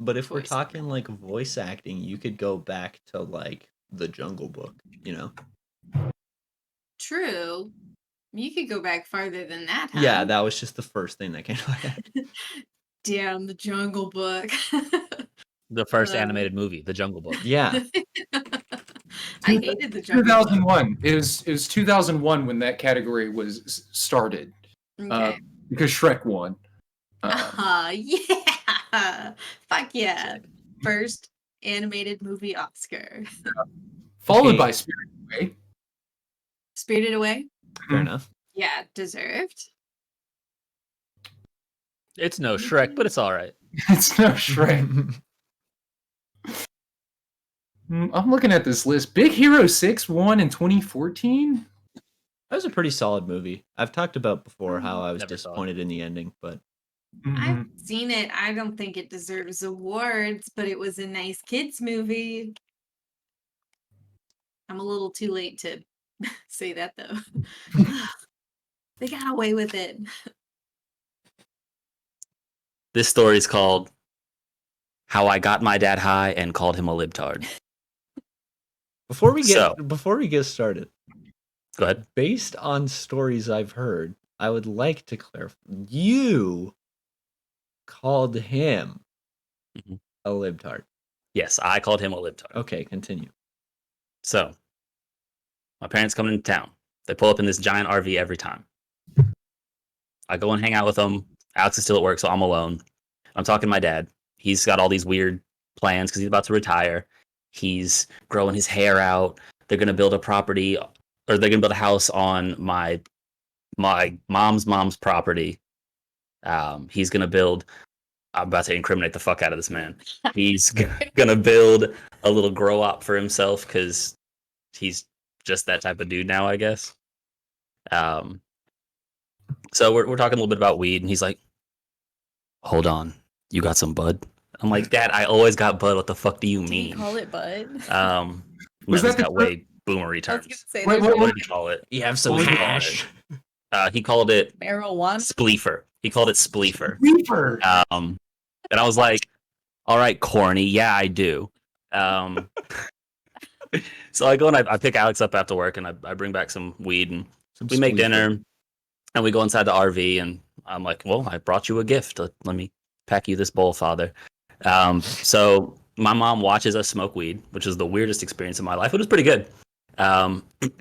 But if we're Toy Story. talking like voice acting, you could go back to like The Jungle Book, you know? True. You could go back farther than that, huh? Yeah, that was just the first thing that came to my head. Down the Jungle Book. The first animated movie, The Jungle Book. Yeah. I hated the Jungle Book. 2001. It was 2001 when that category was started. Okay. Because Shrek won. Yeah. Fuck yeah. First animated movie Oscar. Followed Okay. by Spirited Away. Spirited Away? Fair enough. Yeah, deserved. It's no Shrek, but it's all right. It's no Shrek. I'm looking at this list. Big Hero 6 won in 2014. That was a pretty solid movie. I've talked about before how I was Never saw it. disappointed in the ending, but I've seen it. I don't think it deserves awards, but it was a nice kids movie. I'm a little too late to say that though. They got away with it. This story is called "How I Got My Dad High and Called Him a Libtard." before we So- get started, Go ahead. based on stories I've heard, I would like to clarify. You called him Mhm. a libtard. Yes, I called him a libtard. Okay, continue. So, my parents come into town. They pull up in this giant RV every time. I go and hang out with them. Alex is still at work, so I'm alone. I'm talking to my dad. He's got all these weird plans because he's about to retire. He's growing his hair out. They're going to build a property, or they're going to build a house on my mom's property. He's going to build... I'm about to incriminate the fuck out of this man. He's going to build a little grow up for himself because he's just that type of dude now, I guess. So we're talking a little bit about weed, and he's like, "Hold on, you got some bud?" I'm like, "Dad, I always got bud. What the fuck do you Did mean?" you call it Bud? Was No, that he's the got way boomery I was terms. gonna say Wait, there's wait, What like did he call it? You have some What did he call hash. He called it marijuana. spleefer. He called it spleefer. Reaper. And I was like, "All right, corny. Yeah, I do." So I go and I pick Alex up after work, and I bring back some weed, and Some we make spleefer. dinner, and we go inside the RV, and I'm like, well, I brought you a gift. Let me pack you this bowl, Father. So my mom watches us smoke weed, which is the weirdest experience of my life. It was pretty good.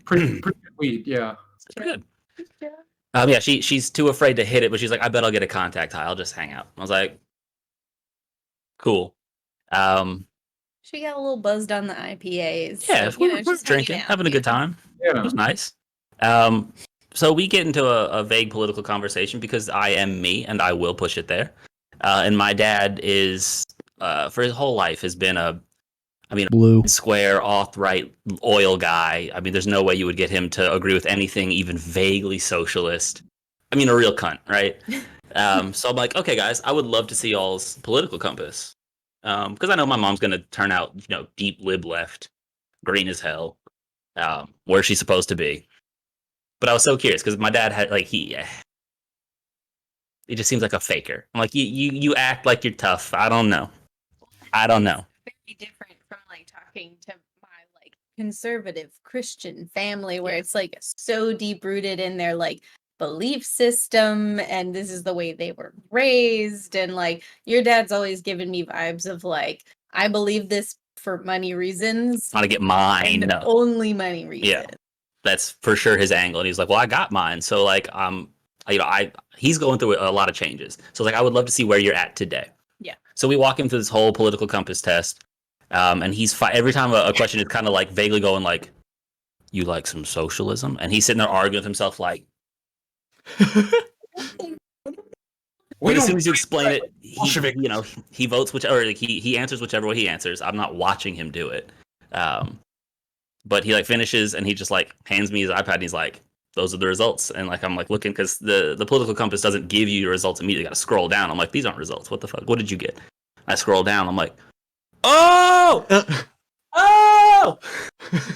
Pretty good weed, yeah. It's pretty good. Yeah, she's too afraid to hit it, but she's like, I bet I'll get a contact high. I'll just hang out. I was like, cool. She got a little buzzed on the IPAs. Yeah, so, we're she's drinking, hanging out, having a good time. Yeah. It was nice. So we get into a vague political conversation because I am me and I will push it there. And my dad is, for his whole life, has been a Blue. square, alt-right oil guy. I mean, there's no way you would get him to agree with anything even vaguely socialist. I mean, a real cunt, right? So I'm like, okay, guys, I would love to see y'all's political compass. Because I know my mom's going to turn out, deep lib left, green as hell, where she's supposed to be. But I was so curious because my dad had, like, he just seems like a faker. I'm like, you act like you're tough. I don't know. Very different from like talking to my like conservative Christian family where it's like so deep rooted in their like belief system and this is the way they were raised, and like your dad's always given me vibes of like I believe this for money reasons. Want to get mine? And No. only money reasons. Yeah, that's for sure his angle. And he's like, well, I got mine. So like, he's going through a lot of changes. So like, I would love to see where you're at today. Yeah. So we walk him through this whole political compass test. And he's every time a question is kind of like vaguely going like, you like some socialism? And he's sitting there arguing with himself like, as soon as you explain it, he votes whichever, or like he answers whichever way he answers. I'm not watching him do it. But he like finishes and he just like hands me his iPad and he's like, those are the results. And like, I'm like looking because the political compass doesn't give you your results immediately. You got to scroll down. I'm like, these aren't results. What the fuck? What did you get? I scroll down. I'm like, oh,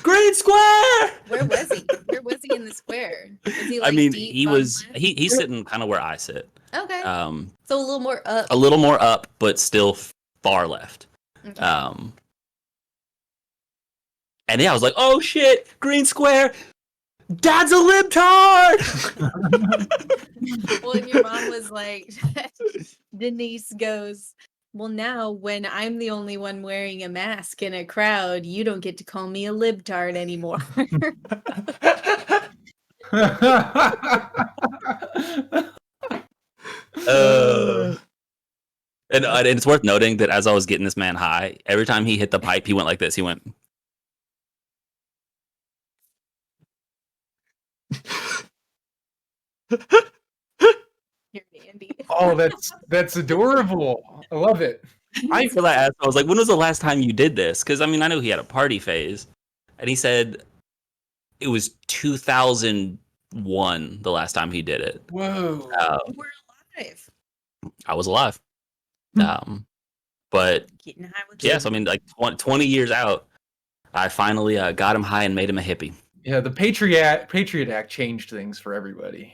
green square. Where was he? Where was he in the square? Was he like I mean, deep he on was left? he's sitting kind of where I sit. Okay. So a little more up. a little more up, but still far left. Okay. And yeah, I was like, oh shit, green square. Dad's a libtard. Well, and your mom was like, Denise goes, well, now when I'm the only one wearing a mask in a crowd, you don't get to call me a libtard anymore. And it's worth noting that as I was getting this man high, every time he hit the pipe, he went like this. He went. Here, Andy. Oh, that's adorable. I love it. I was like, when was the last time you did this? Because I mean, I know he had a party phase, and he said it was 2001 the last time he did it. Whoa. We're alive. I was alive. But Getting high with yes, I mean, like 20 years out, I finally got him high and made him a hippie. Yeah, the Patriot Act changed things for everybody.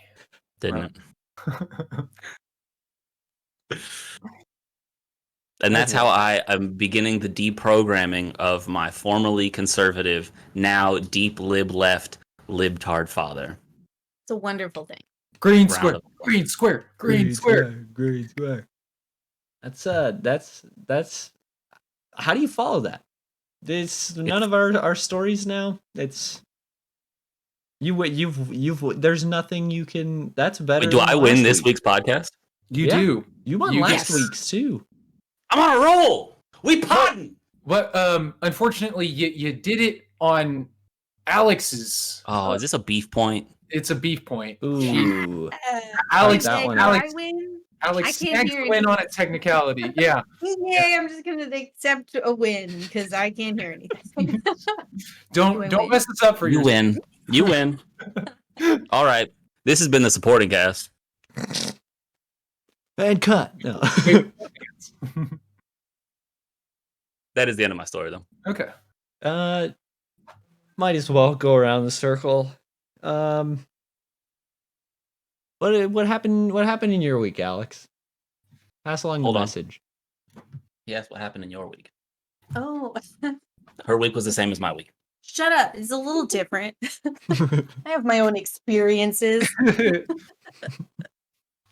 Didn't it? And that's how I am beginning the deprogramming of my formerly conservative, now deep lib left libtard father. It's a wonderful thing. Green Round square, up. green square, green square. Green square. That's how do you follow that? It's none of our stories now. It's you've there's nothing you can. That's better. Wait, do than I win last this week. week's podcast? You Yeah. do. You won You- last yes. week's too. I'm on a roll. We potting. But unfortunately, you did it on Alex's. Oh, is this a beef point? It's a beef point. Ooh. Alex, that one. Alex, I win. Alex I can't snacks hear win anything. on a technicality. Yeah. Yay, I'm just gonna accept a win because I can't hear anything. Don't Win. mess this up for You yourself. win. You win. All right. This has been the supporting cast. And cut. No. That is the end of my story, though. Okay. Might as well go around the circle. What happened? What happened in your week, Alex? Pass along Hold the on. message. Yes, what happened in your week? Oh, Her week was the same as my week. shut up. It's a little different. I have my own experiences.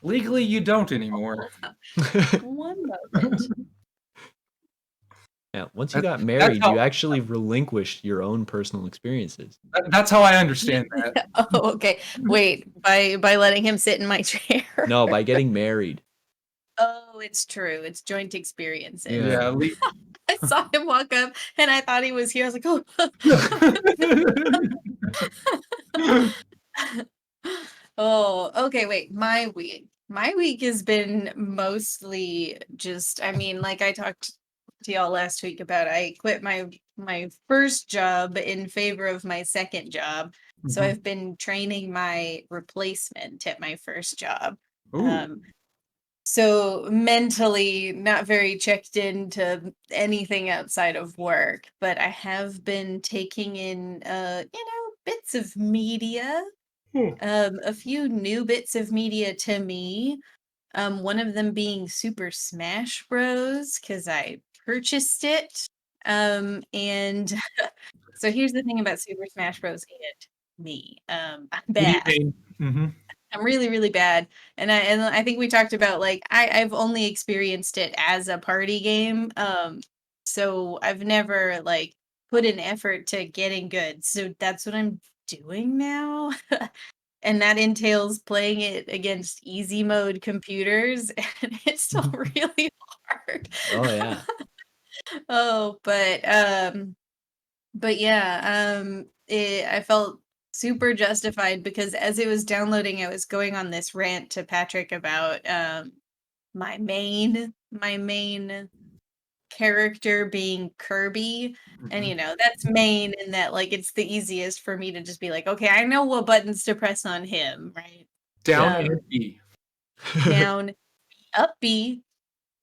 Legally, you don't anymore. One moment. Yeah, once you That's got married, how- you actually relinquished your own personal experiences. That's how I understand that. Oh, okay. Wait, by letting him sit in my chair. No, by getting married. Oh, it's true. It's joint experiences. Yeah. Yeah. I saw him walk up and I thought he was here. I was like, oh. Oh, okay, wait. My week. My week has been mostly just, I mean, like I talked to y'all last week about I quit my first job in favor of my second job. So Mhm. I've been training my replacement at my first job. Ooh. So mentally not very checked into anything outside of work, but I have been taking in bits of media, a few new bits of media to me. One of them being Super Smash Bros. Because I purchased it. And so here's the thing about Super Smash Bros. And me. I'm bad. Mm-hmm. I'm really, really bad. And I think we talked about like I've only experienced it as a party game. So I've never like put an effort to getting good. So that's what I'm doing now. And that entails playing it against easy mode computers, and it's still really hard. Oh yeah. Oh, but yeah, I felt super justified because as it was downloading, I was going on this rant to Patrick about my main character being Kirby. And that's main in that like it's the easiest for me to just be like, okay, I know what buttons to press on him, right? Down Um, and B. Down, up B,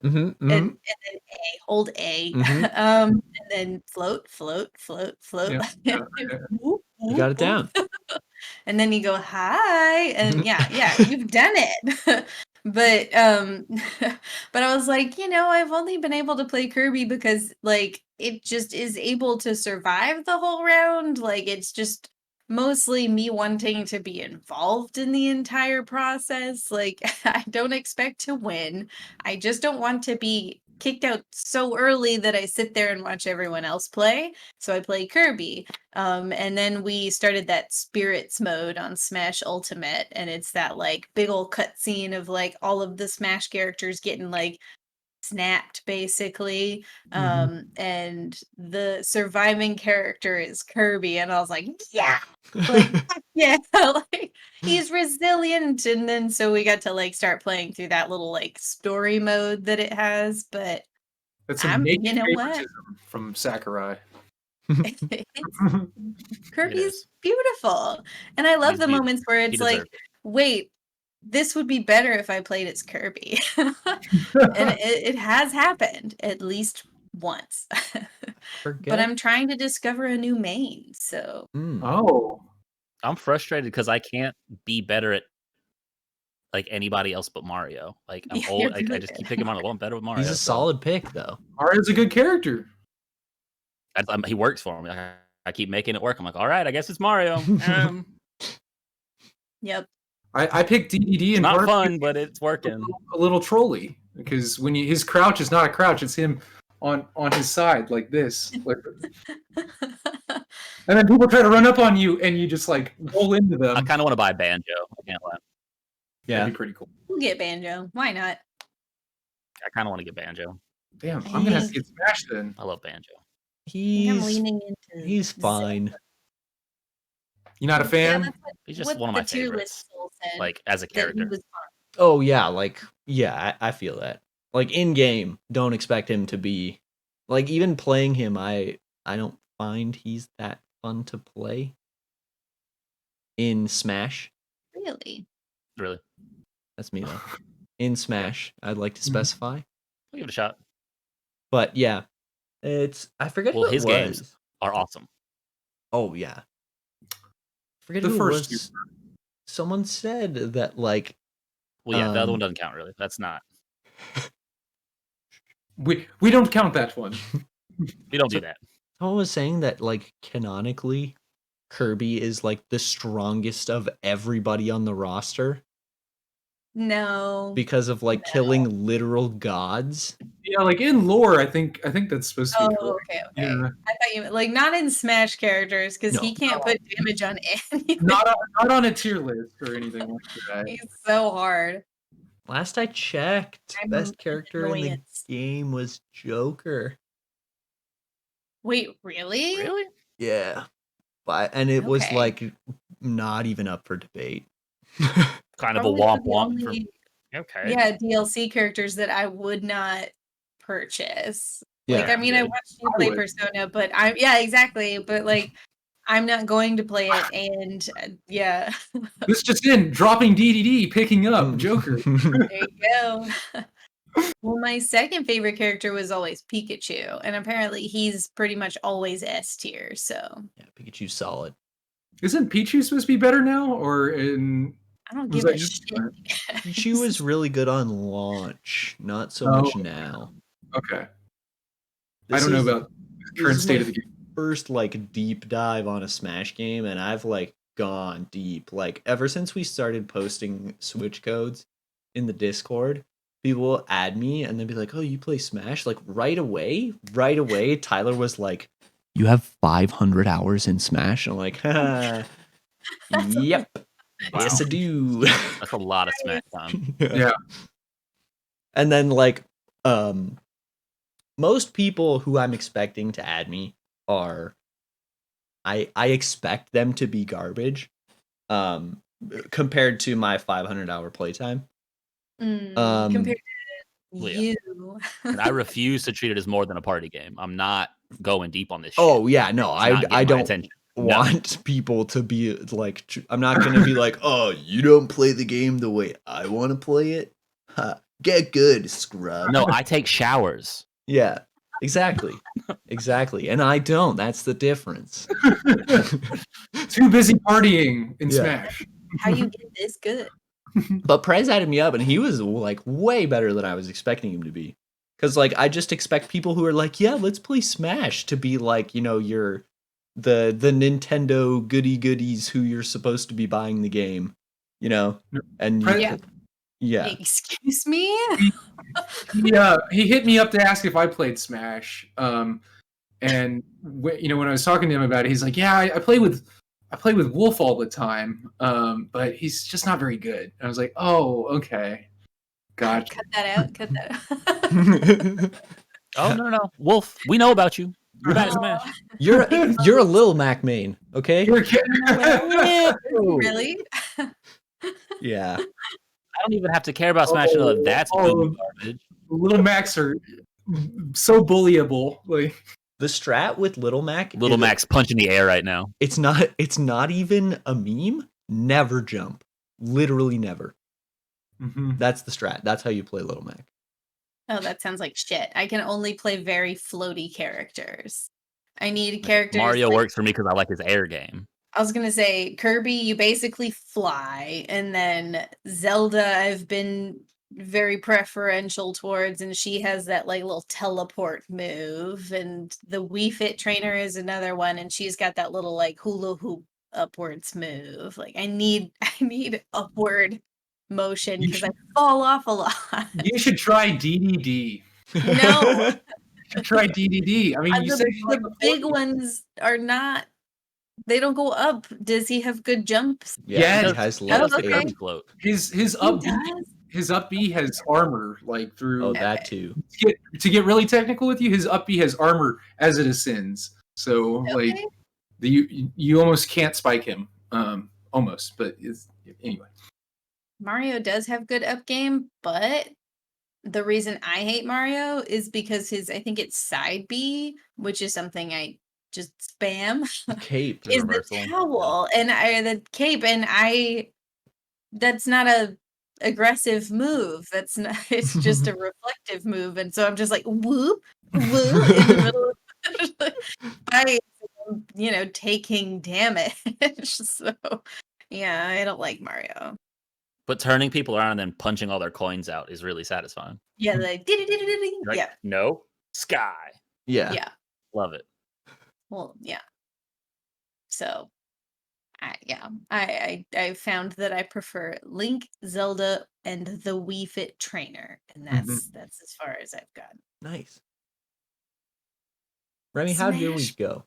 Mhm, and mhm, then A, hold A, mhm. and then float, float, float, float, Yeah. whoop, You got whoop, it down. whoop. And then you go hi, and yeah, you've done it. But but I was like, I've only been able to play Kirby because like it just is able to survive the whole round. Like it's just mostly me wanting to be involved in the entire process. Like I don't expect to win. I just don't want to be kicked out so early that I sit there and watch everyone else play. So I play Kirby. And then we started that spirits mode on Smash Ultimate, and it's that like big old cutscene of like all of the Smash characters getting like snapped basically. And the surviving character is Kirby, and I was like, yeah, like yeah, like he's resilient. And then so we got to like start playing through that little like story mode that it has, but That's some you naked know what? favoritism from Sakurai. Kirby's is. beautiful. And I love He's the beautiful. moments where He it's like, deserved it. wait, this would be better if I played as Kirby. And it has happened at least once. But Forget. I'm trying to discover a new main. So Oh. I'm frustrated because I can't be better at like anybody else but Mario. Like I'm yeah, old. you're Like, I really just good. keep picking Mario. Well, I'm better with Mario. He's a so solid pick though. Mario's a good character. he works for me. I keep making it work. I'm like, all right, I guess it's Mario. Yep. I picked DDD It's and not part fun, but it's working. a little trolly because when his crouch is not a crouch, it's him on his side like this. Like, and then people try to run up on you and you just like roll into them. I kind of want to buy Banjo. I can't lie. Yeah. That'd be pretty cool. We'll get Banjo. Why not? I kind of want to get Banjo. Damn, I'm gonna have to get Smash then. I love Banjo. I think I'm He's leaning into he's Zelda. fine. You not a Yeah, fan? that's He's just what one of the my tier favorites. list soul said, Like as a that he character. was fine. Oh yeah, like yeah, I feel that. Like in game, don't expect him to be like even playing him. I don't find he's that fun to play in Smash. Really? Really, That's me though. In Smash, I'd like to specify. I'll give it a shot. But yeah, it's I forget Well, who it his games was. are awesome. Oh yeah, forget The who first it was. Someone said that like Well, yeah, the other one doesn't count really. That's not. We don't count that one. We don't do that. someone was saying that like canonically, Kirby is like the strongest of everybody on the roster. No. because of like killing literal gods. Yeah, like in lore, I think that's supposed to be Oh, correct. okay. Yeah. I thought you meant like not in Smash characters because No. he can't put damage on anything. Not on a tier list or anything like that. He's so hard. Last I checked, I'm best character in the annoyance. game was Joker. Wait, really? Really? Yeah. And it was Okay. like not even up for debate. Kind of a Probably womp the womp. For, only okay. yeah DLC characters that I would not purchase. Like, Yeah. I mean, I Good. watched you I play would. Persona, but yeah, exactly. But like, I'm not going to play it, and yeah, This just in, dropping DDD, picking up Joker. there you go. Well, my second favorite character was always Pikachu, and apparently he's pretty much always S tier. So Yeah, Pikachu's solid. Isn't Pichu supposed to be better now? Or in I don't Was give a that just- shit. Pikachu was really good on launch, not so Oh. much now. Okay. I This don't know is- about this current is state my of the game. first like deep dive on a Smash game, and I've like gone deep. Like ever since we started posting Switch codes in the Discord, people will add me and they'll be like, "Oh, you play Smash?" Like right away, Tyler was like, "You have 500 hours in Smash." I'm like, "Yep, Wow. yes I do." That's a lot of Smash time. Yeah. And then like most people who I'm expecting to add me are I expect them to be garbage compared to my 500-hour playtime. Compared to Well, yeah. you. And I refuse to treat it as more than a party game. I'm not going deep on this shit. Oh yeah, no, It's not getting I my don't attention. No. want people to be like I'm not going to be like, "Oh, you don't play the game the way I want to play it." Get good, scrub. No, I take showers. Yeah. Exactly. Exactly. And I don't. That's the difference. Too busy partying in Yeah. Smash. How you get this good? But Prez added me up and he was like way better than I was expecting him to be. Cuz like I just expect people who are like, "Yeah, let's play Smash" to be like, you know, you're the Nintendo goody goodies who you're supposed to be buying the game, you know? And you Yeah. yeah. Excuse me? He hit me up to ask if I played Smash. And when I was talking to him about it, he's like, "Yeah, I play with Wolf all the time, but he's just not very good." And I was like, "Oh, okay, gotcha." Cut that out. Cut that out. Oh no, Wolf, we know about you. You're bad at Smash. You're a Lil Mac main, okay? You're kidding. Really? Yeah. I don't even have to care about Smash to know that that's good garbage. Little Macs are so bullyable. Like The strat with Little Mac, Little Mac's punching the air right now. it's not even a meme. Never jump. Literally never. That's the strat. That's how you play Little Mac. Oh, that sounds like shit. I can only play very floaty characters. I need characters. Mario like- works for me because I like his air game. I was gonna say Kirby, you basically fly, and then Zelda, I've been very preferential towards, and she has that like little teleport move, and the Wii Fit trainer is another one, and she's got that little like hula hoop upwards move. Like I need upward motion because I fall off a lot. you should try DDD. No. You should try DDD. I mean, you said you like the big ones are not. They don't go up. Does he have good jumps? Yeah, he has Oh, love okay. aid. Float. his up B has armor like through. Oh, that too. To get really technical with you, his up B has armor as it ascends. So like you almost can't spike him. Almost, but anyway. Mario does have good up game, but the reason I hate Mario is because I think it's side B, which is something I just spam. Cape. Is the towel and the cape, and that's not a aggressive move. That's not. It's just a reflective move, and so I'm just like whoop whoop in the middle of fight, taking damage. So yeah, I don't like Mario. But turning people around and then punching all their coins out is really satisfying. Yeah, like You're like, yeah, no, Sky. Yeah. yeah. Love it. Well, yeah. So I found that I prefer Link, Zelda, and the Wii Fit Trainer, and that's as far as I've gone. Nice. Remy, how'd your week Smash. go?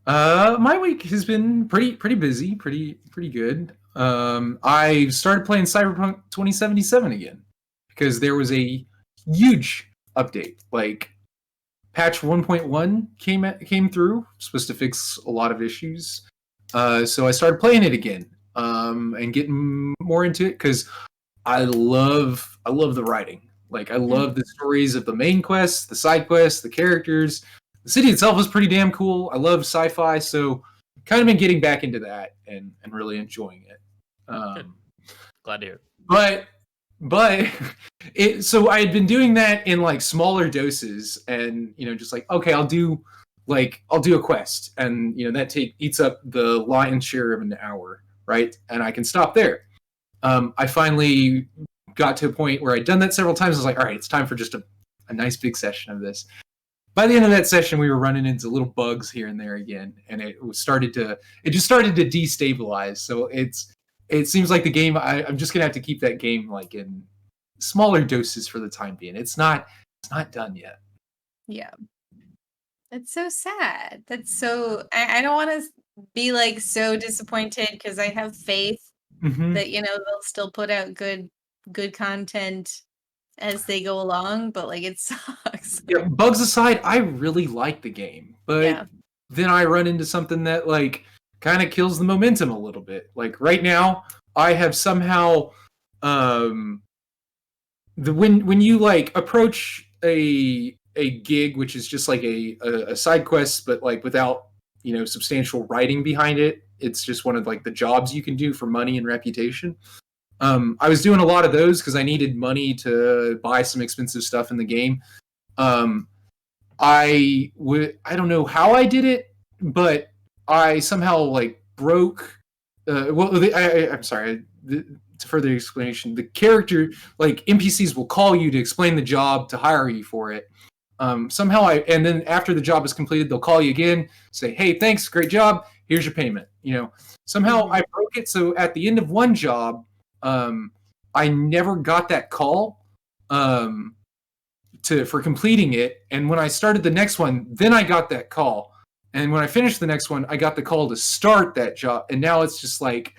My week has been pretty busy, pretty good. I started playing Cyberpunk 2077 again because there was a huge update. Like patch 1.1 came through, supposed to fix a lot of issues. So I started playing it again, and getting more into it because I love the writing. Like I love the stories of the main quests, the side quests, the characters. The city itself is pretty damn cool. I love sci-fi, so kind of been getting back into that and really enjoying it. Glad to hear. But so I had been doing that in like smaller doses, and just like, okay, I'll do a quest, and that eats up the lion's share of an hour, right? And I can stop there. I finally got to a point where I'd done that several times. I was like, all right, it's time for just a nice big session of this. By the end of that session, we were running into little bugs here and there again, and it just started to destabilize. So it seems like the game. I'm just gonna have to keep that game like in smaller doses for the time being. It's not done yet. Yeah. That's so sad. That's so I don't want to be like so disappointed because I have faith Mm-hmm. that they'll still put out good content as they go along, but like it sucks. Yeah, bugs aside, I really like the game, but then I run into something that like kind of kills the momentum a little bit. Like right now, I have somehow when you like approach a gig, which is just like a side quest, but like without substantial writing behind it. It's just one of like the jobs you can do for money and reputation. I was doing a lot of those because I needed money to buy some expensive stuff in the game. I don't know how I did it, but I somehow like broke. I'm sorry. To further explanation, the character like NPCs will call you to explain the job to hire you for it. Somehow and then after the job is completed, they'll call you again, say, "Hey, thanks, great job. Here's your payment." Somehow I broke it so at the end of one job, I never got that call for completing it. And when I started the next one, then I got that call. And when I finished the next one, I got the call to start that job. And now it's just like,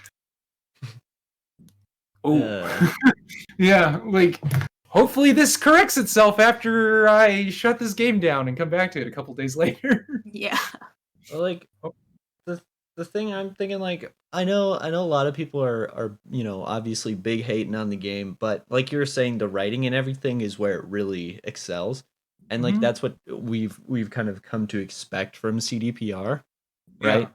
yeah, like hopefully this corrects itself after I shut this game down and come back to it a couple days later. Yeah. Well, like the thing I'm thinking, like I know a lot of people are obviously big hating on the game, but like you were saying, the writing and everything is where it really excels, and like that's what we've kind of come to expect from CDPR, right?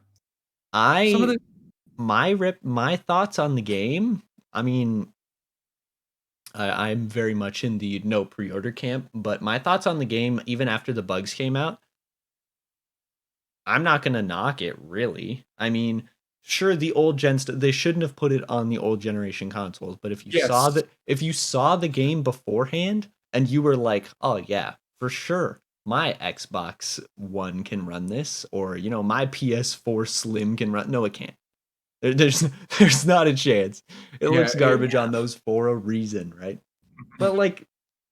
My thoughts on the game. I mean, I'm very much in the no pre-order camp, but my thoughts on the game, even after the bugs came out, I'm not gonna knock it, really. I mean, sure, the old gen they shouldn't have put it on the old generation consoles, but if you saw the game beforehand and you were like, oh yeah, for sure, my Xbox One can run this, or my PS4 Slim can run. No, it can't. There's not a chance. It looks garbage on those for a reason, right? But like,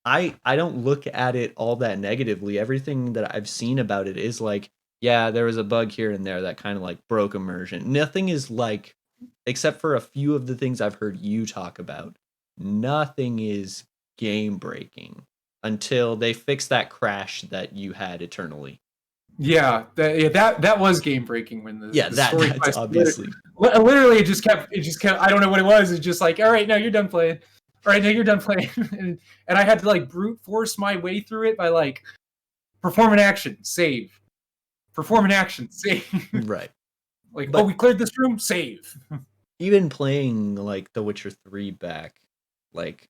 I don't look at it all that negatively. Everything that I've seen about it is like, yeah, there was a bug here and there that kind of like broke immersion. Nothing is like, except for a few of the things I've heard you talk about, nothing is game breaking until they fix that crash that you had eternally. Yeah, that was game breaking when the story that's obviously literally it just kept I don't know what it was. It's just like, all right, now you're done playing. All right, now you're done playing, and I had to like brute force my way through it by like perform an action, save, perform an action, save. Right. Like, but, we cleared this room, save. Even playing like The Witcher 3 back, like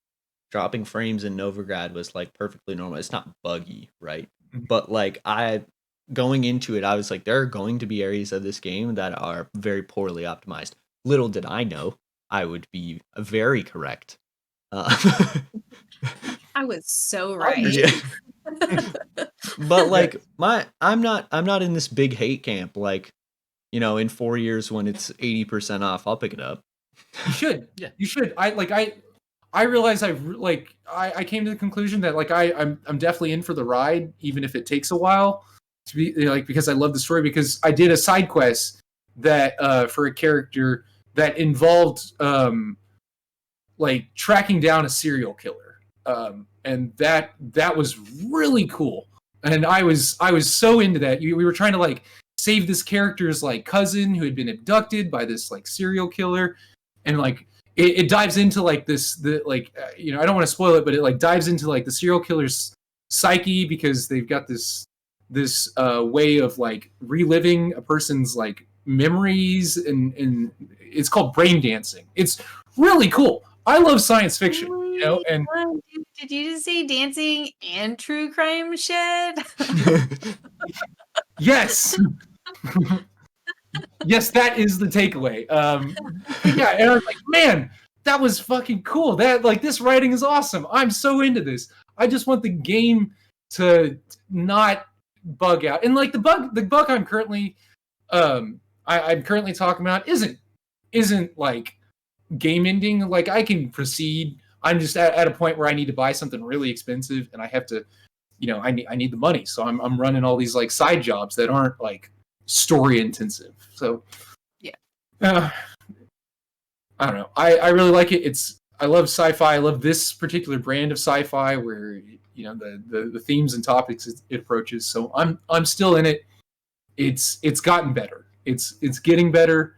dropping frames in Novigrad was like perfectly normal. It's not buggy, right? But like going into it, I was like, there are going to be areas of this game that are very poorly optimized. Little did I know I would be very correct. I was so right. Yeah. But like I'm not in this big hate camp. Like, in 4 years when it's 80% off, I'll pick it up. You should. Yeah. You should. I realize I came to the conclusion that I'm definitely in for the ride, even if it takes a while to be because I love the story, because I did a side quest that for a character that involved tracking down a serial killer. And that was really cool. And I was so into that. We were trying to save this character's cousin who had been abducted by this serial killer, and it dives into I don't want to spoil it, but it dives into the serial killer's psyche, because they've got this way of reliving a person's memories, and it's called brain dancing. It's really cool. I love science fiction, and Did you just say dancing and true crime shit? yes. Yes, that is the takeaway. Yeah, and I was like, man, that was fucking cool. That this writing is awesome. I'm so into this. I just want the game to not bug out. And the bug I'm currently I'm currently talking about isn't game ending. I can proceed. I'm just at a point where I need to buy something really expensive, and I have to, I need the money. So I'm running all these side jobs that aren't story intensive. So yeah, I don't know. I really like it. I love sci-fi. I love this particular brand of sci-fi where the themes and topics it approaches. So I'm still in it. It's gotten better. It's getting better.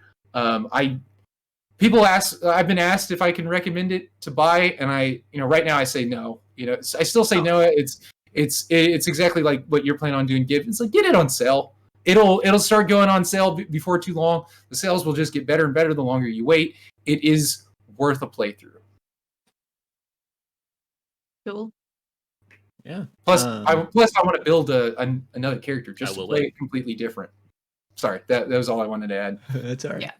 People ask. I've been asked if I can recommend it to buy, and right now I say no. I still say no. It's exactly like what you're planning on doing. It's get it on sale. It'll start going on sale before too long. The sales will just get better and better the longer you wait. It is worth a playthrough. cool. Yeah. Plus, I want to build another character just to play wait. it completely different. Sorry, that was all I wanted to add. That's all right. Yeah.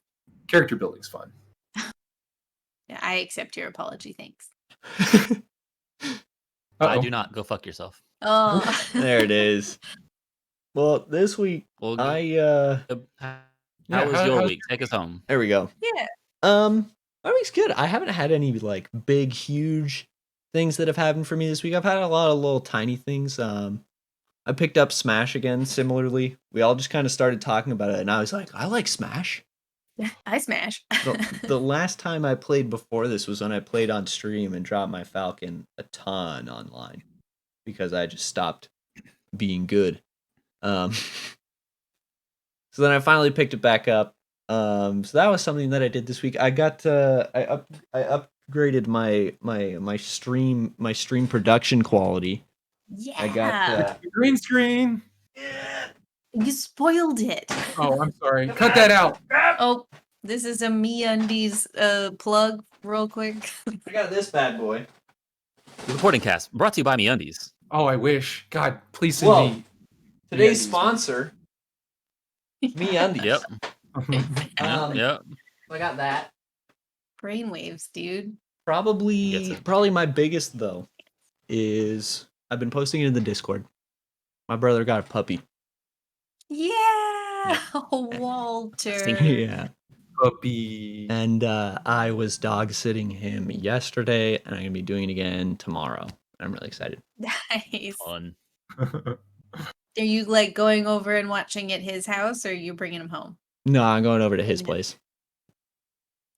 Character building's fun. Yeah, I accept your apology. Thanks. I do not. Go fuck yourself. Oh, There it is. Well, this week Well, I how was your how's week? Take us home. there we go. yeah. My week's good. I haven't had any big, huge things that have happened for me this week. I've had a lot of little tiny things. I picked up Smash again. Similarly, we all just kind of started talking about it, and I was like, I like Smash. I smash. The last time I played before this was when I played on stream and dropped my Falcon a ton online because I just stopped being good. So then I finally picked it back up. So that was something that I did this week. I got I upgraded my stream production quality. Yeah. I got green screen. You spoiled it. Oh, I'm sorry. Cut that out. Oh, this is a MeUndies plug real quick. I got this bad boy. The Reporting Cast brought to you by MeUndies. Oh, I wish. God, please send Well, me. today's MeUndies. sponsor, MeUndies. Yep. Um, Yep. I got that. Brainwaves, dude. Probably my biggest though is I've been posting it in the Discord. My brother got a puppy. Yeah, Walter. Yeah. Puppy. And I was dog sitting him yesterday, and I'm gonna be doing it again tomorrow. I'm really excited. Nice. Fun. Are you going over and watching at his house, or are you bringing him home? No, I'm going over to his place.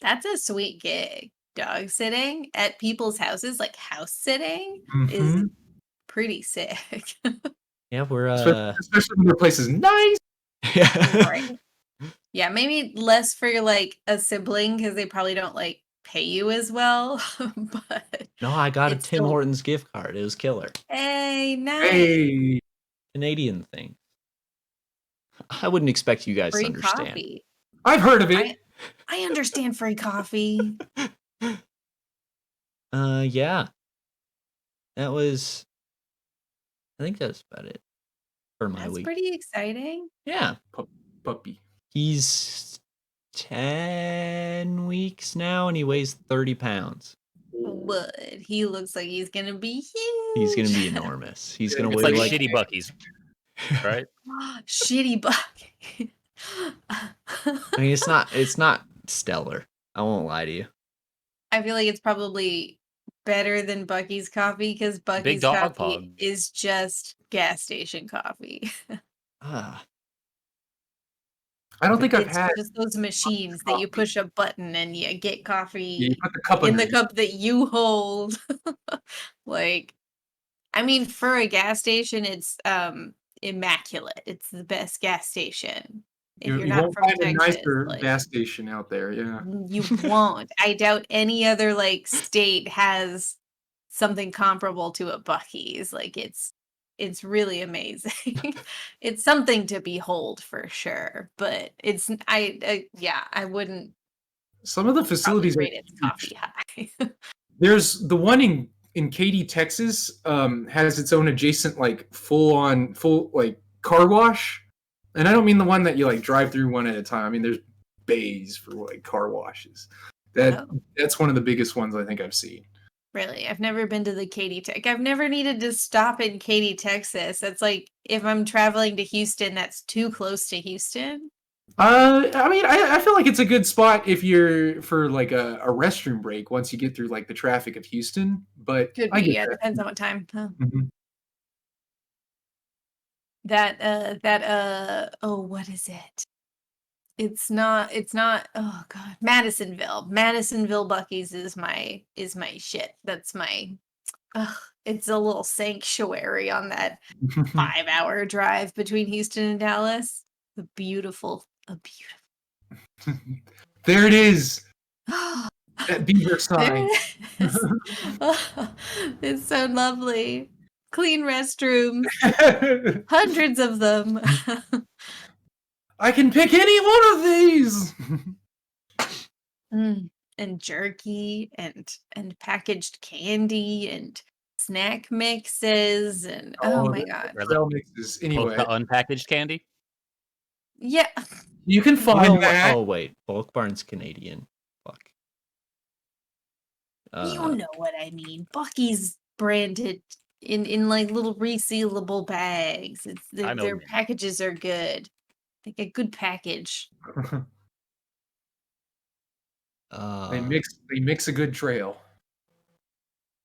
That's a sweet gig. Dog sitting at people's houses, house sitting, is Mhm. pretty sick. Yeah, we're Especially when their place is nice. Right. Yeah, maybe less for a sibling because they probably don't pay you as well. But No, I got a It's Tim still- Hortons gift card. It was killer. hey, nice. Hey. Canadian thing. I wouldn't expect you guys to Free understand. coffee. I've heard of it. I understand free coffee. Yeah. That was. I think that's about it for my That's week. pretty exciting. Yeah. Puppy. He's 10 weeks now, and he weighs 30 pounds. But he looks like he's gonna be huge. He's gonna be enormous. He's gonna It's weigh like like shitty Bucky's, right? Shitty buck. I mean, it's not stellar. I won't lie to you. I feel like it's probably better than Bucky's coffee because Bucky's dog coffee pug. is just gas station coffee. Ah, I don't think I've It's had just those machines that you coffee. push a button and you get Yeah, coffee you put the cup in the underneath. cup that you hold. Like, I mean, for a gas station, it's immaculate. It's the best gas station. If you're You not won't from find a Texas, nicer like gas station out there. Yeah. you won't. I doubt any other like state has something comparable to a Bucky's. Like it's really amazing. It's something to behold for sure, but yeah, I wouldn't Some of the probably facilities are rate its huge. coffee high. There's the one in Katy, Texas, has its own adjacent like full like car wash, and I don't mean the one that you like drive through one at a time. I mean there's bays for like car washes. Oh, That's one of the biggest ones I think I've seen. really? I've never been to the Katy Tech. I've never needed to stop in Katy, Texas. That's like if I'm traveling to Houston, that's too close to Houston. I mean, I feel like it's a good spot if you're for like a restroom break once you get through like the traffic of Houston. But Could I be, get yeah, that. depends on what time. Huh. Mhm. Oh, what is it? It's not, oh God, Madisonville Bucky's is my shit. That's my, ugh, it's a little sanctuary on that 5-hour drive between Houston and Dallas. A beautiful. There it is. That beaver There sign. it is. Oh, it's so lovely. Clean restrooms, hundreds of them. I can pick any one of these. And jerky and packaged candy and snack mixes and oh Oh, my the god. Or the trail mixes. close Anyway, to unpackaged candy. Yeah. you can you find know what? that. Oh wait, Bulk Barn's Canadian. Fuck. You know what I mean. Bucky's branded in like little resealable bags. It's I know. their packages are good. Like a good package. They mix a good trail.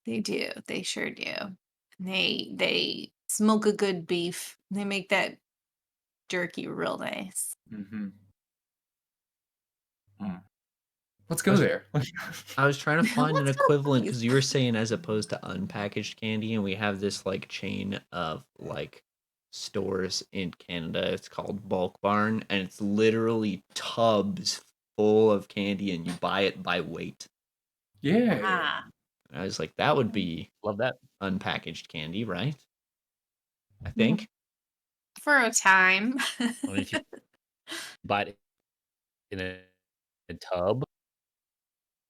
They do. They sure do. They smoke a good beef. They make that jerky real nice. Mm-hmm. Let's go there. I was trying to find an Let's go equivalent Buc-ee's. because you were saying as opposed to unpackaged candy, and we have this like chain of like stores in Canada. It's called Bulk Barn, and it's literally tubs full of candy, and you buy it by weight. Yeah. Ah, And I was like, that would be Love that. unpackaged candy, right? I Yeah. think. for a time. I mean, if you buy it in a tub,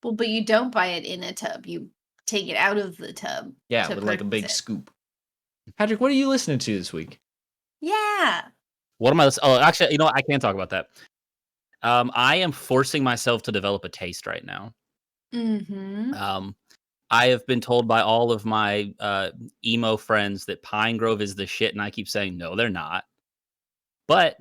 Well, but you don't buy it in a tub. You take it out of the tub Yeah, to with like a purchase big it. scoop. Patrick, what are you listening to this week? Yeah. what am I? Oh, actually, you know what? I can't talk about that. I am forcing myself to develop a taste right now. Mm-hmm. I have been told by all of my emo friends that Pine Grove is the shit, and I keep saying no, they're not. But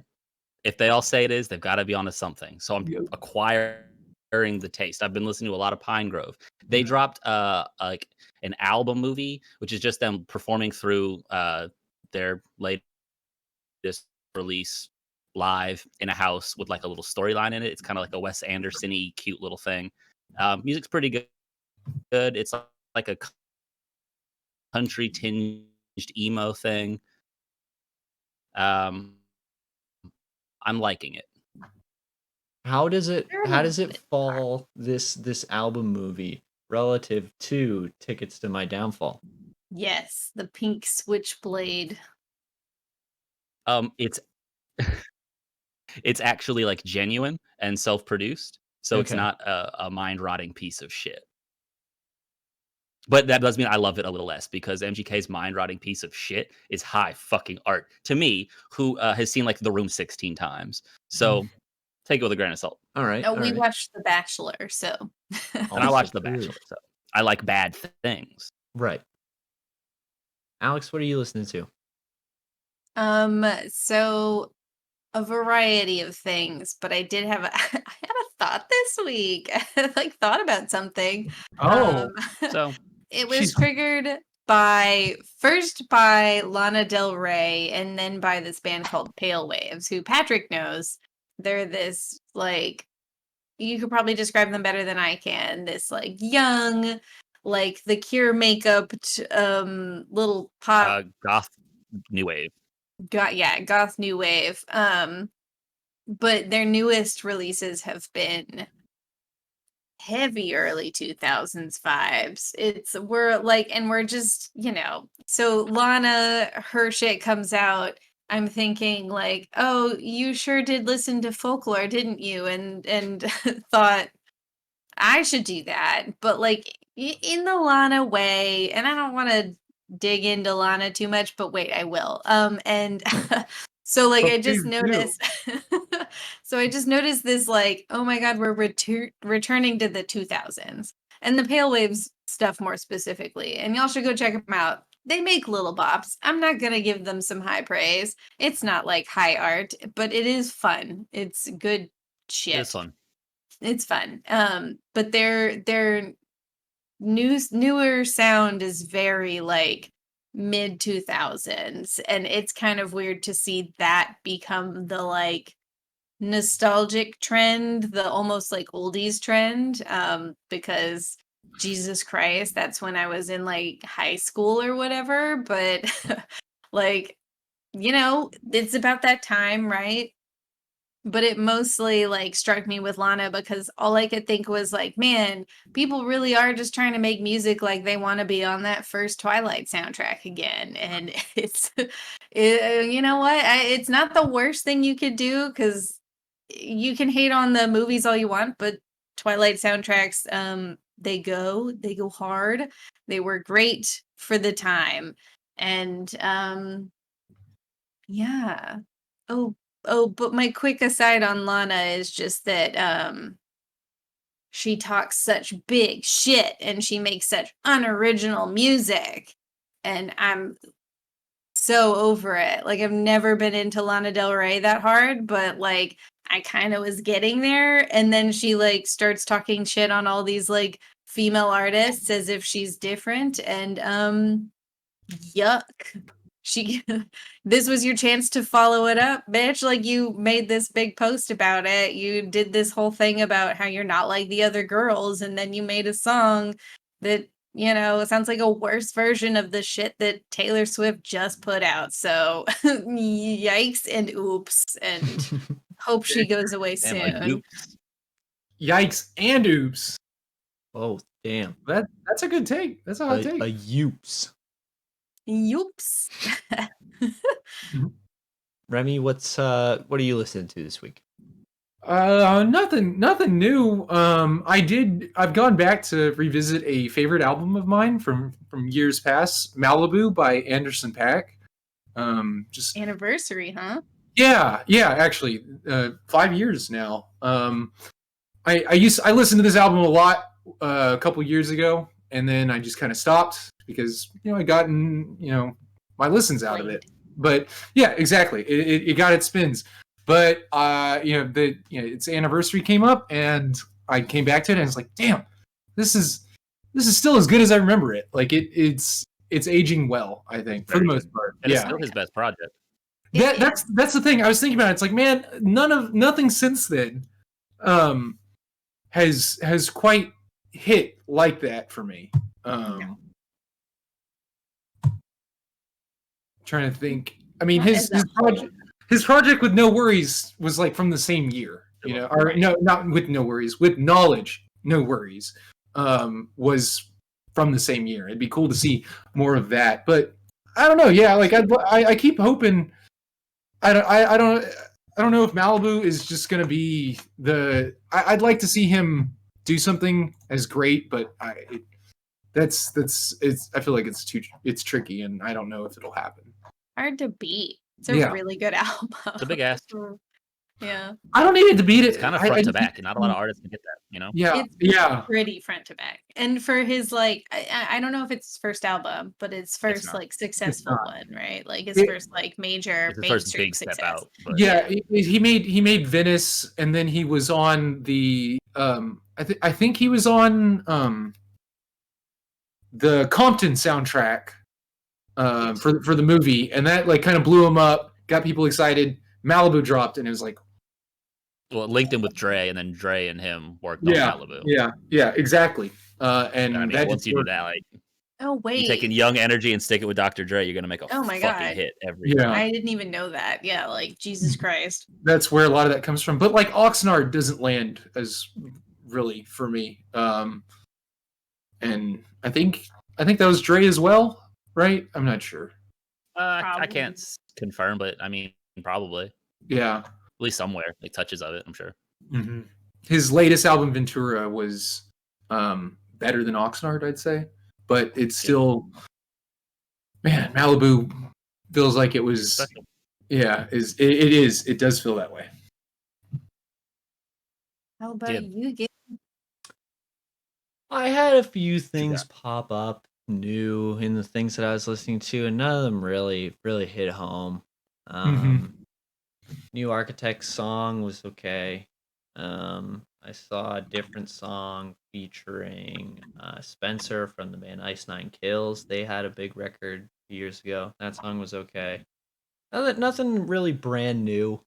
if they all say it is, they've got to be onto something. So I'm Yep. acquiring the taste. I've been listening to a lot of Pine Grove. They dropped like an album movie, which is just them performing through their latest release live in a house with like a little storyline in it. It's kind of like a Wes Anderson-y cute little thing. Music's pretty good. It's like a country tinged emo thing. I'm liking it. How does it Sure, a little bit more. fall this album movie relative to Tickets to My Downfall? Yes, the pink switchblade. It's it's actually like genuine and self-produced, so it's Okay. not a mind-rotting piece of shit. But that does mean I love it a little less because MGK's mind-rotting piece of shit is high fucking art to me, who has seen like The Room 16 times. So take it with a grain of salt. All right. Oh, all we right. watched The Bachelor, so And I Also watched The true. Bachelor, so I like bad things. Right. Alex, what are you listening to? so a variety of things, but I did have I had a thought this week. I like thought about something. Oh, So It was she's triggered by first by Lana Del Rey and then by this band called Pale Waves, who Patrick knows. They're this like you could probably describe them better than I can. This like young, like the Cure makeup little pop goth new wave. goth new wave. But their newest releases have been heavy early 2000s vibes. We're just, so Lana, her shit comes out. I'm thinking like, oh, you sure did listen to folklore, didn't you? And thought I should do that. But like in the Lana way, and I don't want to dig into Lana too much, but wait, I will. And so like I just please do. noticed so I just noticed this like, oh my god, we're returning to the 2000s. And the Pale Waves stuff more specifically. And y'all should go check them out. They make little bops. I'm not going to give them some high praise. It's not like high art, but it is fun. It's good shit. It's fun. It's fun. But their newer sound is very like mid 2000s, and it's kind of weird to see that become the like nostalgic trend, the almost like oldies trend, because Jesus Christ, that's when I was in like high school or whatever. But like, it's about that time, right? But it mostly like struck me with Lana because all I could think was like, man, people really are just trying to make music like they want to be on that first Twilight soundtrack again. And you know what? It's not the worst thing you could do because you can hate on the movies all you want, but Twilight soundtracks, they go hard. They were great for the time. And yeah. Oh, but my quick aside on Lana is just that she talks such big shit and she makes such unoriginal music. And I'm so over it. Like I've never been into Lana Del Rey that hard, but like I kind of was getting there, and then she like starts talking shit on all these like female artists as if she's different, and yuck. She this was your chance to follow it up, bitch. Like you made this big post about it. You did this whole thing about how you're not like the other girls, and then you made a song that, sounds like a worse version of the shit that Taylor Swift just put out. So yikes and oops, and hope she goes away Damn, soon. Yikes and oops. Oh, damn. That's a good take. That's a hot take. A youps. Yoops. Remy, what are you listening to this week? Nothing new. I've gone back to revisit a favorite album of mine from years past, Malibu by Anderson .Paak. Just Anniversary, huh? yeah, actually, 5 years now. I listened to this album a lot a couple years ago, and then I just kind of stopped because I gotten my listens out of it. But yeah, exactly, it got its spins. But its anniversary came up, and I came back to it, and it's like, damn, this is still as good as I remember it. Like it's aging well, I think, for the most part. And it's still his best project. That's the thing I was thinking about. It's like, man, nothing since then has quite hit like that for me. Trying to think. I mean, his project with No Worries was like from the same year, or no, not with No Worries, with Knowledge, No Worries, was from the same year. It'd be cool to see more of that, but I don't know. Yeah, like I keep hoping. I don't know if Malibu is just gonna be I'd like to see him do something as great, but I feel like it's tricky, and I don't know if it'll happen. Hard to beat. It's a really good album. It's a big ask. Yeah. I don't need it to beat it. It's kind of front to back, and not a lot of artists can get that, you know? Yeah, It's yeah. pretty front to back. And for his like I don't know if it's his first album, but it's first not. like successful not. one, right? Like his It- first like major It's his first mainstream big step success. out. But Yeah, he made Venice, and then he was on the I think he was on the Compton soundtrack for the movie, and that like kind of blew him up, got people excited. Malibu dropped, and it was like, well, it linked him with Dre, and then Dre and him worked yeah, on Malibu. yeah, exactly. And I mean, that once just you do worked. that, like Oh you take in wait. Young Energy and stick it with Dr. Dre, you're gonna make a Oh my fucking God. hit every Yeah. time. I didn't even know that. Yeah, like Jesus Christ. That's where a lot of that comes from. But like Oxnard doesn't land as really for me. And I think that was Dre as well, right? I'm not sure. I can't confirm, but I mean, probably Yeah. at least somewhere, like touches of it. I'm sure. Mm-hmm. His latest album, Ventura, was better than Oxnard, I'd say. But it's still, man, Malibu feels like it was. Special. Yeah, it is. It does feel that way. How about Yeah. you get I had a few things pop up new in the things that I was listening to, and none of them really hit home. New Architect's song was okay. I saw a different song featuring Spencer from the band Ice Nine Kills. They had a big record a few years ago. That song was okay. Nothing really brand new.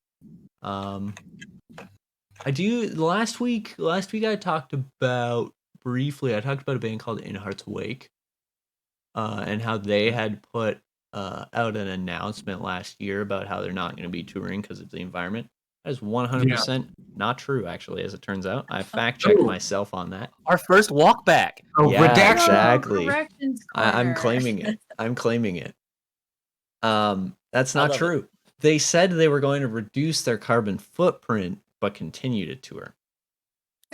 I do last week I talked about briefly. I talked about a band called In Heart's Wake, and how they had put out an announcement last year about how they're not going to be touring because of the environment. That is 100% not true, actually, as it turns out. I fact checked myself on that. Our first walk back. Oh, Yeah, redaction. exactly. corrections I'm corner? claiming it. I'm claiming it. That's I not love it. true. They said they were going to reduce their carbon footprint, but continue to tour.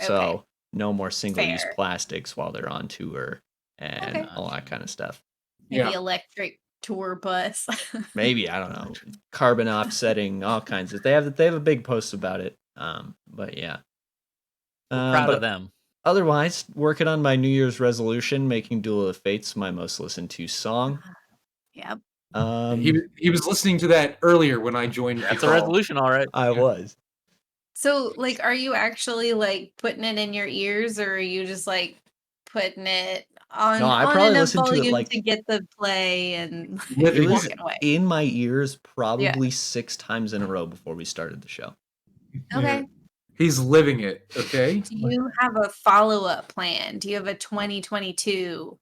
So Okay. no more single-use Fair. plastics while they're on tour and Okay. all that kind of stuff. Maybe Yeah. electric tour bus. Maybe, I don't know, carbon offsetting, all kinds of. They have a big post about it. But yeah. Proud but of them. Otherwise, working on my New Year's resolution, making Duel of Fates my most listened to song. Yep. He was listening to that earlier when I joined. That's the a call. resolution, all right. I was. So, like, are you actually like putting it in your ears, or are you just like putting it on No, I on probably enough listened to it, volume like- to get the play and It It was walking away? in my ears probably 6 times in a row before we started the show. Okay. He's living it. Okay. Do you have a follow-up plan? Do you have a 2022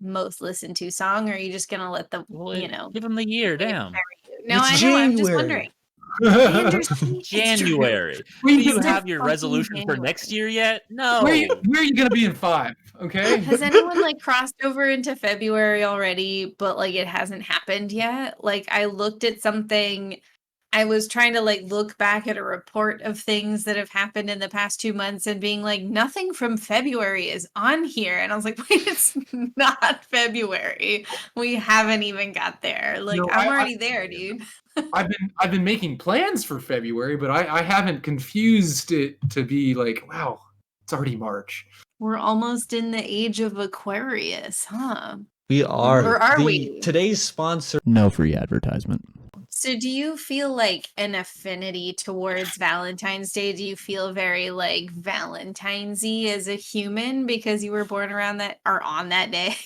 most listened to song, or are you just gonna let the Give them the year. Damn. No, It's I know. I'm just January. wondering. I understand. It's true. January. Where Do you you- have your fucking resolution for January. next year yet? No. where are you gonna be in 5? Okay. Has anyone like crossed over into February already, but like it hasn't happened yet? Like I looked at something, I was trying to like look back at a report of things that have happened in the past 2 months and being like, nothing from February is on here. And I was like, wait, it's not February. We haven't even got there. Like No, I'm I- already there, dude. I've been making plans for February, but I haven't confused it to be like, wow, it's already March. We're almost in the age of Aquarius, huh? We are. Or are we? Today's sponsor. No free advertisement. So do you feel like an affinity towards Valentine's Day? Do you feel very like Valentine's-y as a human because you were born around that or on that day?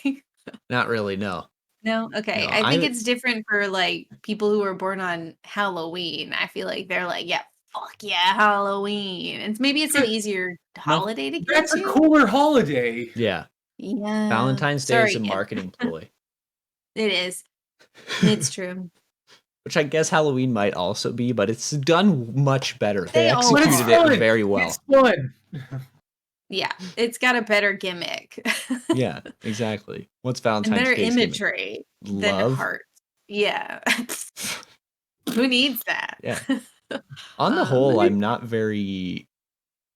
Not really, no. No? Okay. No, I think I- it's different for like people who were born on Halloween. I feel like they're like, yeah, fuck yeah, Halloween. And maybe it's an easier holiday to get That's a to. cooler holiday. Yeah. Yeah. Valentine's Day Sorry, is a kid. marketing ploy, It is. It's true. which I guess Halloween might also be, but it's done much better. They They all executed are. it very well. It's fun. Yeah. It's got a better gimmick. Yeah, exactly. What's And Valentine's better Day's gimmick? imagery than Love. heart. Yeah. Who needs that? Yeah. On the whole, maybe- I'm not very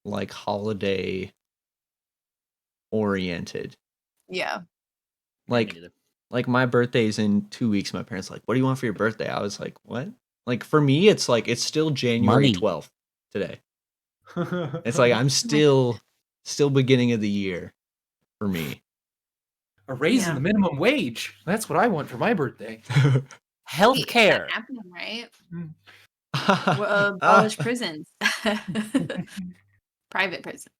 like holiday oriented. Yeah. Like my birthday's in 2 weeks. My parents are like, "What do you want for your birthday?" I was like, "What? Like for me, it's like it's still January Money. 12th today. It's like I'm still beginning of the year for me. A raise in Yeah. the minimum wage. That's what I want for my birthday. Wait, Healthcare. that's happening, right? Ah, Abolish prisons. Private prison.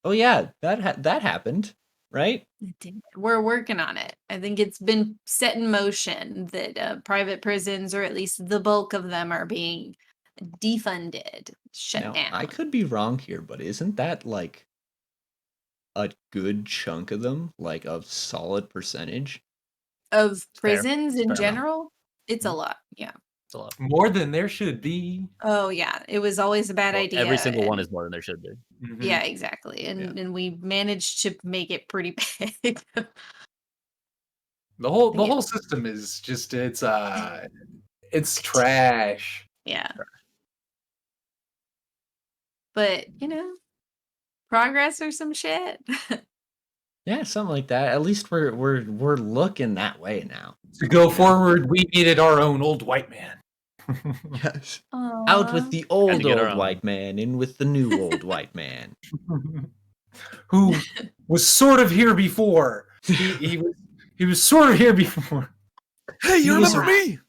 oh yeah, that happened, right? We're working on it. I think it's been set in motion that private prisons, or at least the bulk of them, are being defunded, shut Now, down. I could be wrong here, but isn't that like a good chunk of them, like a solid percentage? Of fair. prisons It's in fair enough. general, it's a lot. Yeah. It's a lot. More than there should be. Oh yeah, it was always a bad Well, idea. every single one and- is more than there should be. Mhm. Yeah, exactly. And we managed to make it pretty big. The whole Yeah. whole system is just it's trash. Yeah. But progress or some shit. Yeah, something like that. At least we're looking that way now. To go forward, we needed our own old white man. Yes. Out with Aw. the old get our old own. white man, in with the new old white man. Who was sort of here before. He was sort of here before. Hey, you remember me?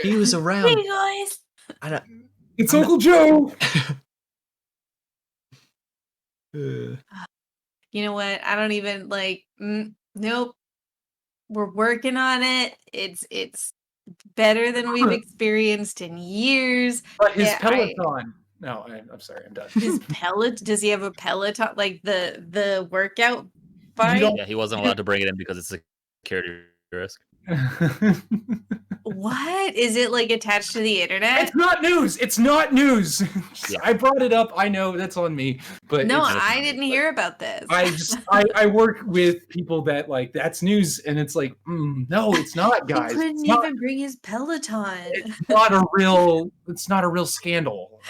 He was around. Hey guys. I don't, It's I'm Uncle Joe. uh, You know what? I don't even nope. We're working on it. It's better than we've experienced in years. But his Yeah, Peloton. No, I'm sorry, I'm done. His does he have a Peloton, like the workout bike? don't- Yeah, he wasn't allowed to bring it in because it's a security risk. What? Is it like attached to the internet? It's not news. It's not news. Yeah. I brought it up. I know that's on me, but No, it's- I didn't hear about this. I work with people that like that's news, and it's like no, it's not, guys. He couldn't It's not, even bring his Peloton. it's not a real scandal.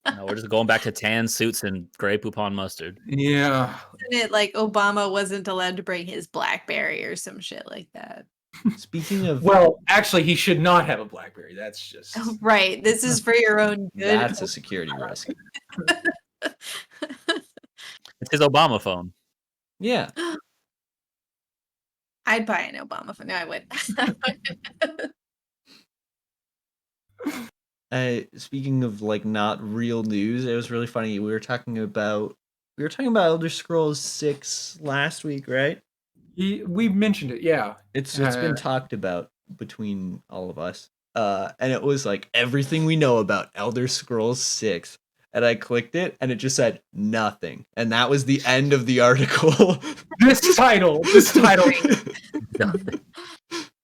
No, we're just going back to tan suits and gray poupon mustard. Yeah. Isn't it like Obama wasn't allowed to bring his BlackBerry or some shit like that? speaking of, Well, actually, he should not have a BlackBerry. That's just Right. This is for your own good. that's a security risk. It's his Obama phone. Yeah. I'd buy an Obama phone. No, I wouldn't. Speaking of like not real news, it was really funny. We were talking about Elder Scrolls 6 last week, right? we mentioned it. Yeah. It's been talked about between all of us. And it was like everything we know about Elder Scrolls 6. And I clicked it and it just said nothing. And that was the end of the article. This title.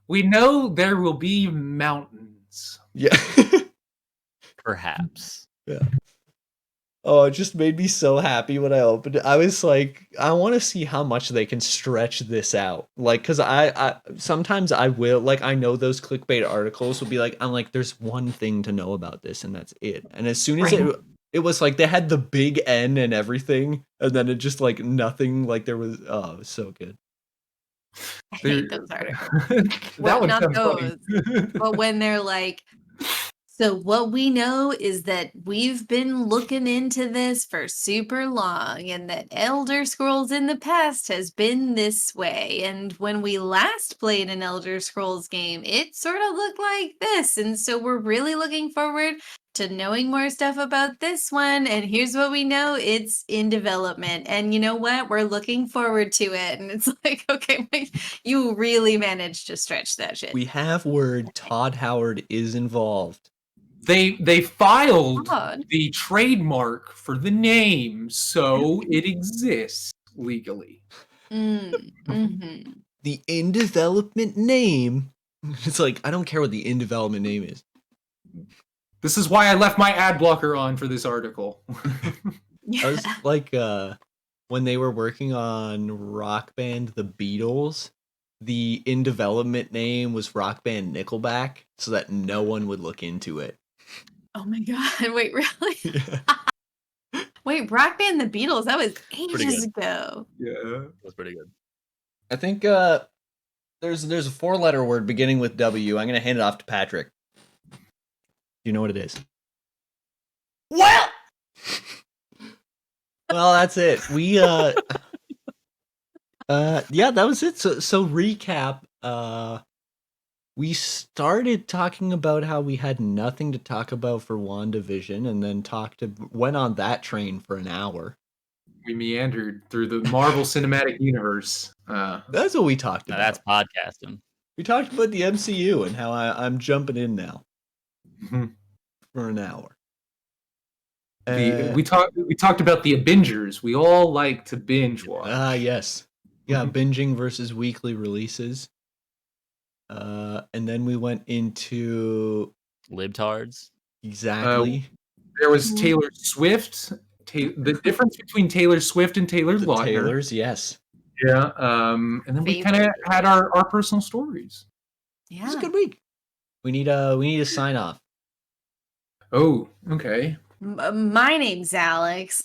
We know there will be mountains. Yeah. Perhaps. Yeah. Oh, it just made me so happy when I opened it. I was like, I want to see how much they can stretch this out. Like, cause I sometimes I will, like, I know those clickbait articles will be like, I'm like, there's one thing to know about this and that's it. And as soon as it was like, they had the big N and everything. And then it just like nothing, like there was, oh, it was so good. I hate those articles. That Well, one not sounds funny. But when they're like, so what we know is that we've been looking into this for super long, and that Elder Scrolls in the past has been this way. And when we last played an Elder Scrolls game, it sort of looked like this. And so we're really looking forward to knowing more stuff about this one. And here's what we know, it's in development. And you know what? We're looking forward to it. And it's like, okay, wait, you really managed to stretch that shit. We have word Todd Howard is involved. They filed Odd. the trademark for the name, so it exists legally. Mm-hmm. The in development name. It's like, I don't care what the in development name is. This is why I left my ad blocker on for this article. I was like, when they were working on Rock Band The Beatles, the in development name was Rock Band Nickelback, so that no one would look into it. Oh my god, wait, really? Yeah. Wait, Rock Band The Beatles, that was Pretty ages good. ago. Yeah. That's pretty good. I think There's a 4-letter word beginning with W. I'm gonna hand it off to Patrick. Do you know what it is? Well, that's it. We yeah, that was it. So recap. We started talking about how we had nothing to talk about for WandaVision, and then went on that train for an hour. We meandered through the Marvel Cinematic Universe. That's what we talked Now about. that's podcasting. We talked about the MCU and how I'm jumping in now Mhm. for an hour. We talked about the Abingers. We all like to binge watch. Yes. Yeah, binging versus weekly releases. And then we went into Libtards. exactly There was Taylor Swift. The difference between Taylor Swift and Taylor the Lautner. Taylors, yes. Yeah. And then we kind of had our personal stories. It was a good week. We need a sign off. Oh, okay. My name's Alex.